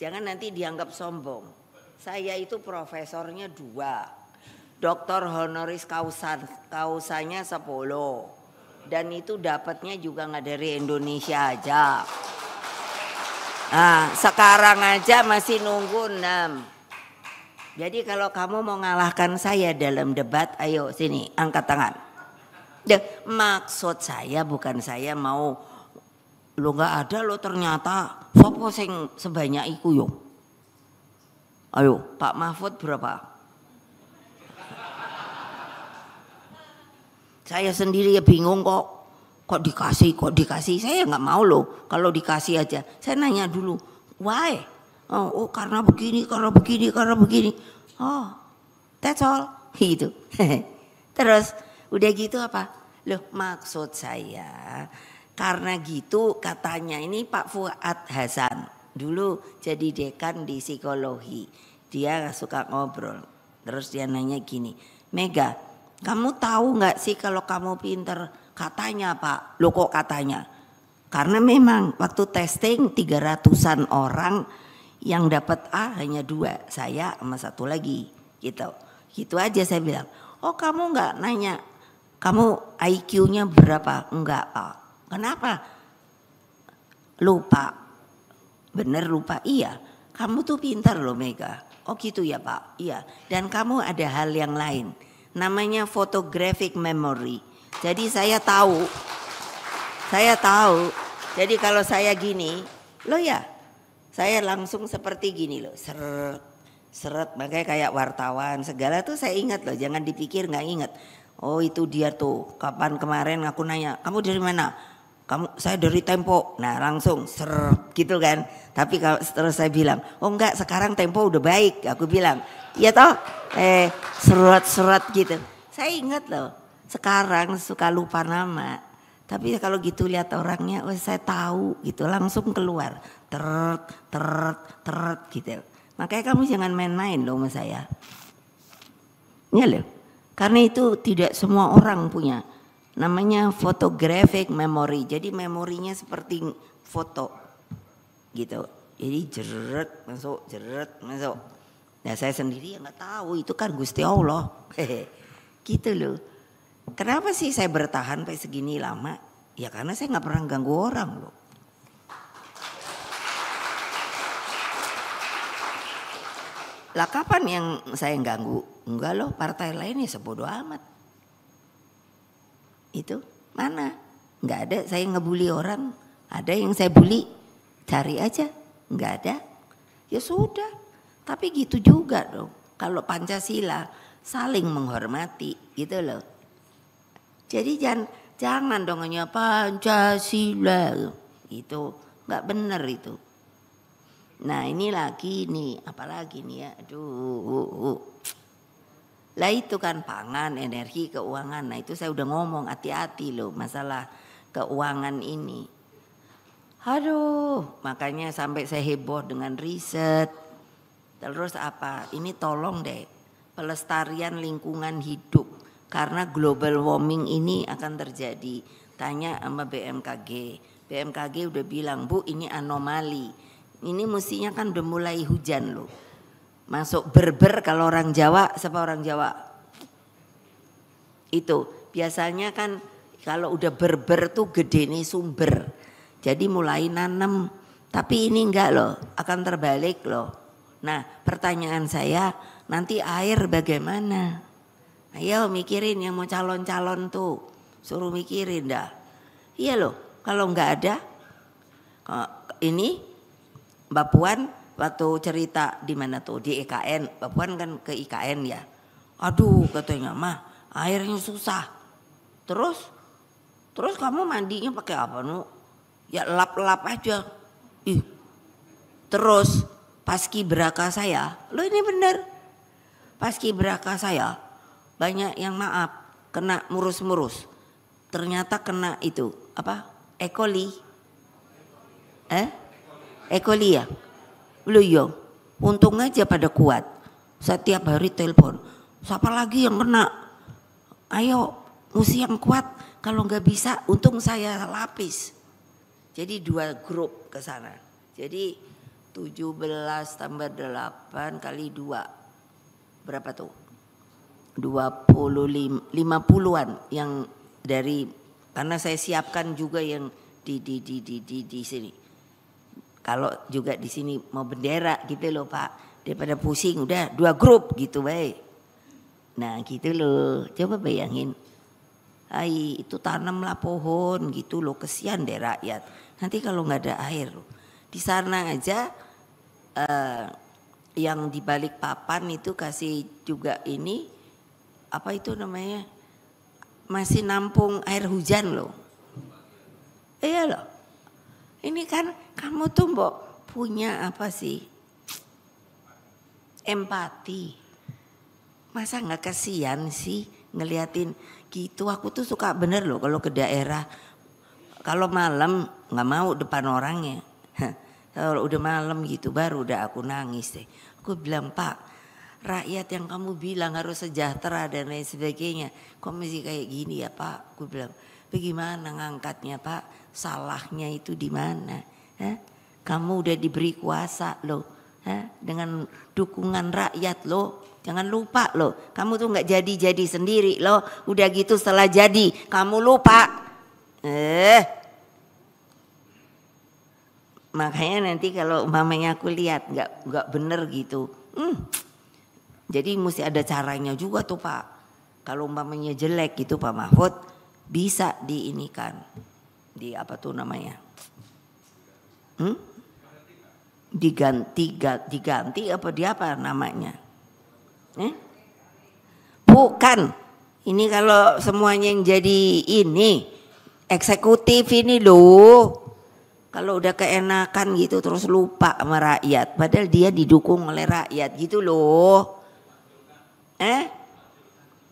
jangan nanti dianggap sombong. Saya itu profesornya 2. Doktor honoris causanya 10. Dan itu dapatnya juga nggak dari Indonesia aja. Nah, sekarang aja masih nunggu 6. Jadi kalau kamu mau ngalahkan saya dalam debat, ayo sini angkat tangan. Maksud saya bukan saya mau lo nggak ada lo ternyata sopo sing sebanyak iku yo. Ayo Pak Mahfud berapa? Saya sendiri ya bingung kok dikasih. Saya nggak mau loh kalau dikasih aja. Saya nanya dulu, why? Oh karena begini. Oh that's all gitu. Terus udah gitu apa? Loh maksud saya karena gitu katanya ini Pak Fuad Hasan dulu jadi dekan di psikologi. Dia suka ngobrol. Terus dia nanya gini, Mega, kamu tahu nggak sih kalau kamu pinter? Katanya Pak, lo kok katanya? Karena memang waktu testing 300-an orang yang dapat A hanya 2, saya sama 1 lagi gitu. Gitu aja saya bilang, oh kamu nggak nanya, kamu IQ-nya berapa? Enggak Pak. Kenapa? Lupa. Bener lupa? Iya. kamu tuh pintar loh Mega. Oh gitu ya Pak, iya. Dan kamu ada hal yang lain, namanya photographic memory. Jadi saya tahu. Jadi kalau saya gini, loh ya, saya langsung seperti gini loh, seret, makanya kayak wartawan segala tuh saya ingat loh, jangan dipikir nggak ingat. Oh itu dia tuh, kapan kemarin aku nanya, kamu dari mana? Saya dari Tempo. Nah langsung seret gitu kan. Tapi kalau terus saya bilang, oh enggak sekarang Tempo udah baik. Aku bilang, iya toh, seret gitu. Saya ingat loh, sekarang suka lupa nama. Tapi kalau gitu lihat orangnya, oh saya tahu gitu, langsung keluar. Teret gitu. Makanya kamu jangan main-main loh sama saya. Ya loh. Karena itu tidak semua orang punya. Namanya photographic memory. Jadi memorinya seperti foto. Gitu. Jadi jeret masuk. Nah saya sendiri yang nggak tahu, itu kan Gusti Allah. Gitu loh. Kenapa sih saya bertahan sampai segini lama? Ya karena saya nggak pernah ganggu orang loh. Lah kapan yang saya ganggu? Enggak loh, partai lain ya sebodoh amat. Itu mana? Nggak ada saya ngebully orang. Ada yang saya bully, cari aja. Nggak ada. Ya sudah. Tapi gitu juga dong. Kalau Pancasila saling menghormati gitu loh. Jadi jangan dong hanya Pancasila. Itu nggak benar itu. Nah ini lagi nih, apalagi nih ya. Aduh. Lah itu kan pangan, energi, keuangan. Nah itu saya udah ngomong hati-hati loh masalah keuangan ini. Aduh, makanya sampai saya heboh dengan riset. Terus apa? Ini tolong deh, pelestarian lingkungan hidup. Karena global warming ini akan terjadi. Tanya sama BMKG. BMKG udah bilang, Bu ini anomali. Ini mestinya kan udah mulai hujan loh. Masuk berber kalau orang Jawa, siapa orang Jawa? Itu biasanya kan kalau udah berber tuh gede nih sumber. Jadi mulai nanam. Tapi ini enggak loh, akan terbalik loh. Nah pertanyaan saya, nanti air bagaimana? Ayo mikirin yang mau calon-calon tuh, suruh mikirin dah. Iya loh, kalau nggak ada, ini Mbak Puan waktu cerita di mana tuh di IKN, Mbak Puan kan ke IKN ya. Aduh katanya mah airnya susah. Terus kamu mandinya pakai apa nu? Ya lap-lap aja. Terus paskibraka saya, lo ini bener. Paskibraka saya banyak yang maaf kena murus-murus. Ternyata kena itu apa? E. coli. E. coli ya. Belum yo. Untung aja pada kuat. Setiap hari telepon. Siapa lagi yang kena? Ayo, mesti yang kuat. Kalau nggak bisa, untung saya lapis. Jadi 2 grup ke sana. Jadi 17 tambah 8 kali 2. Berapa tuh? 50-an yang dari, karena saya siapkan juga yang di sini. Kalau juga di sini mau bendera gitu loh Pak, daripada pusing udah 2 grup gitu baik. Nah gitu loh, coba bayangin. Itu tanamlah pohon gitu loh, kesian deh rakyat. Nanti kalau nggak ada air loh. Di sana aja yang di balik papan itu kasih juga ini. Apa itu namanya, masih nampung air hujan loh. Iya loh. Ini kan kamu tuh mbok punya apa sih? Empati. Masa nggak kasihan sih ngeliatin gitu? Aku tuh suka bener loh kalau ke daerah. Kalau malam nggak mau depan orangnya. Kalau udah malam gitu baru udah aku nangis deh. Aku bilang Pak, rakyat yang kamu bilang harus sejahtera dan lain sebagainya, kok mesti kayak gini ya Pak? Aku bilang, bagaimana ngangkatnya Pak? Salahnya itu di mana? Kamu udah diberi kuasa loh, dengan dukungan rakyat loh. Jangan lupa loh, kamu tuh nggak jadi sendiri loh. Udah gitu setelah jadi, kamu lupa. Makanya nanti kalau umpamanya aku lihat nggak bener gitu, jadi mesti ada caranya juga tuh Pak. Kalau umpamanya jelek gitu Pak Mahfud, bisa diinikan, di apa tuh namanya, diganti apa di apa namanya? Bukan, ini kalau semuanya yang jadi ini eksekutif ini loh. Kalau udah keenakan gitu terus lupa sama rakyat, padahal dia didukung oleh rakyat gitu loh.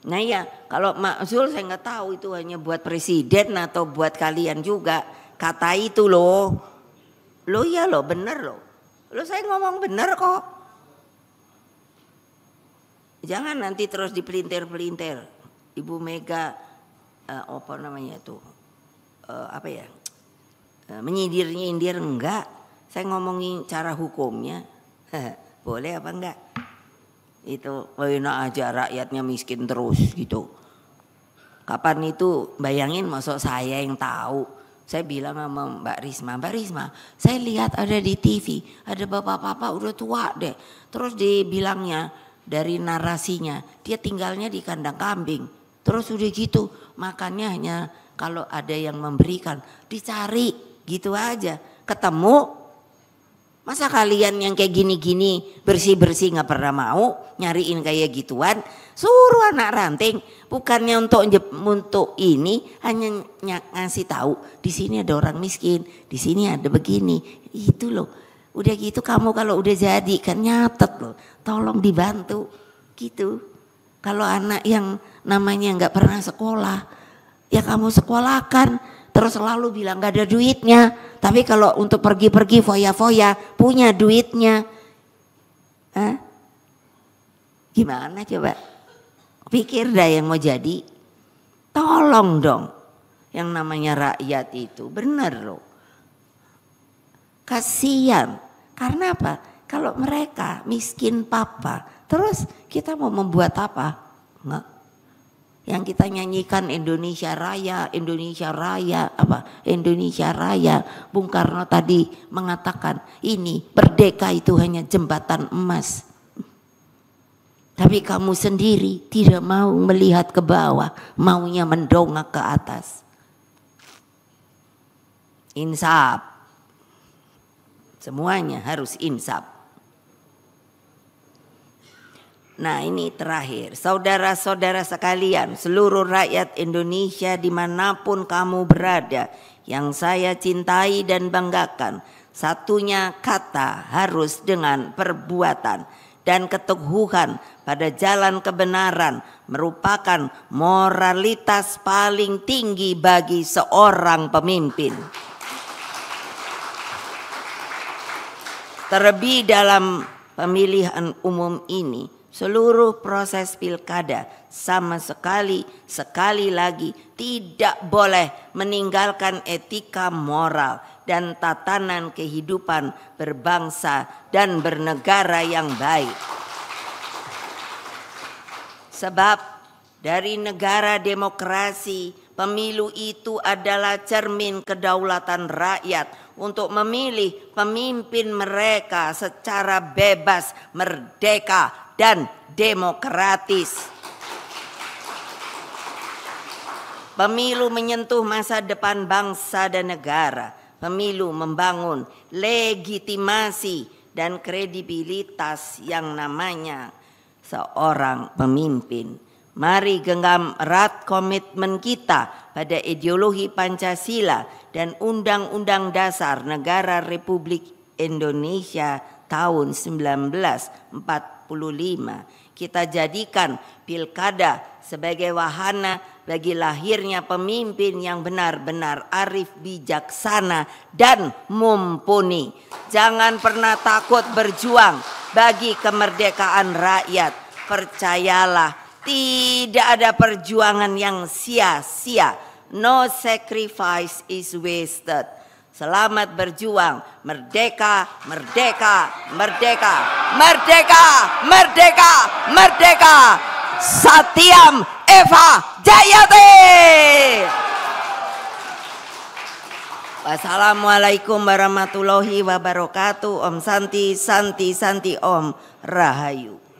Nah ya, kalau makzul saya nggak tahu itu hanya buat presiden atau buat kalian juga. Kata itu loh. Loh ya loh, bener loh. Loh saya ngomong bener kok. Jangan nanti terus dipelintir-pelintir. Ibu Mega apa namanya tuh? Apa ya? Menyindir-nyindir enggak. Saya ngomongin cara hukumnya. Boleh apa enggak? Itu enak aja rakyatnya miskin terus gitu. Kapan itu bayangin masuk saya yang tahu. Saya bilang sama Mbak Risma, saya lihat ada di TV, ada bapak-bapak udah tua deh. Terus dibilangnya dari narasinya, dia tinggalnya di kandang kambing. Terus udah gitu, makannya hanya kalau ada yang memberikan, dicari gitu aja. Ketemu, masa kalian yang kayak gini-gini bersih-bersih gak pernah mau nyariin kayak gituan. Suruh anak ranting, bukannya untuk ini, hanya ngasih tahu di sini ada orang miskin, di sini ada begini, itu loh. Udah gitu kamu kalau udah jadi kan nyatet loh, tolong dibantu gitu. Kalau anak yang namanya nggak pernah sekolah, ya kamu sekolahkan. Terus selalu bilang gak ada duitnya, tapi kalau untuk pergi-pergi foya-foya punya duitnya. Gimana coba? Pikir dah yang mau jadi. Tolong dong, yang namanya rakyat itu benar loh. Kasihan, karena apa? Kalau mereka miskin papa, terus kita mau membuat apa? Enggak. Yang kita nyanyikan Indonesia Raya, Indonesia Raya, apa? Indonesia Raya. Bung Karno tadi mengatakan ini merdeka itu hanya jembatan emas. Tapi kamu sendiri tidak mau melihat ke bawah, maunya mendongak ke atas. Insaf. Semuanya harus insaf. Nah ini terakhir, saudara-saudara sekalian, seluruh rakyat Indonesia dimanapun kamu berada, yang saya cintai dan banggakan, satunya kata harus dengan perbuatan, dan keteguhan pada jalan kebenaran merupakan moralitas paling tinggi bagi seorang pemimpin. Terlebih dalam pemilihan umum ini, seluruh proses pilkada sama sekali lagi tidak boleh meninggalkan etika moral dan tatanan kehidupan berbangsa dan bernegara yang baik. Sebab dari negara demokrasi, pemilu itu adalah cermin kedaulatan rakyat untuk memilih pemimpin mereka secara bebas, merdeka, dan demokratis. Pemilu menyentuh masa depan bangsa dan negara. Pemilu membangun legitimasi dan kredibilitas yang namanya seorang pemimpin. Mari genggam erat komitmen kita pada ideologi Pancasila dan Undang-Undang Dasar Negara Republik Indonesia tahun 1945. Kita jadikan pilkada sebagai wahana bagi lahirnya pemimpin yang benar-benar arif, bijaksana, dan mumpuni. Jangan pernah takut berjuang bagi kemerdekaan rakyat. Percayalah, tidak ada perjuangan yang sia-sia. No sacrifice is wasted. Selamat berjuang. Merdeka, merdeka, merdeka, merdeka, merdeka, merdeka. Satyam Eva Jayate. Wassalamualaikum warahmatullahi wabarakatuh. Om Santi, Santi, Santi, Om Rahayu.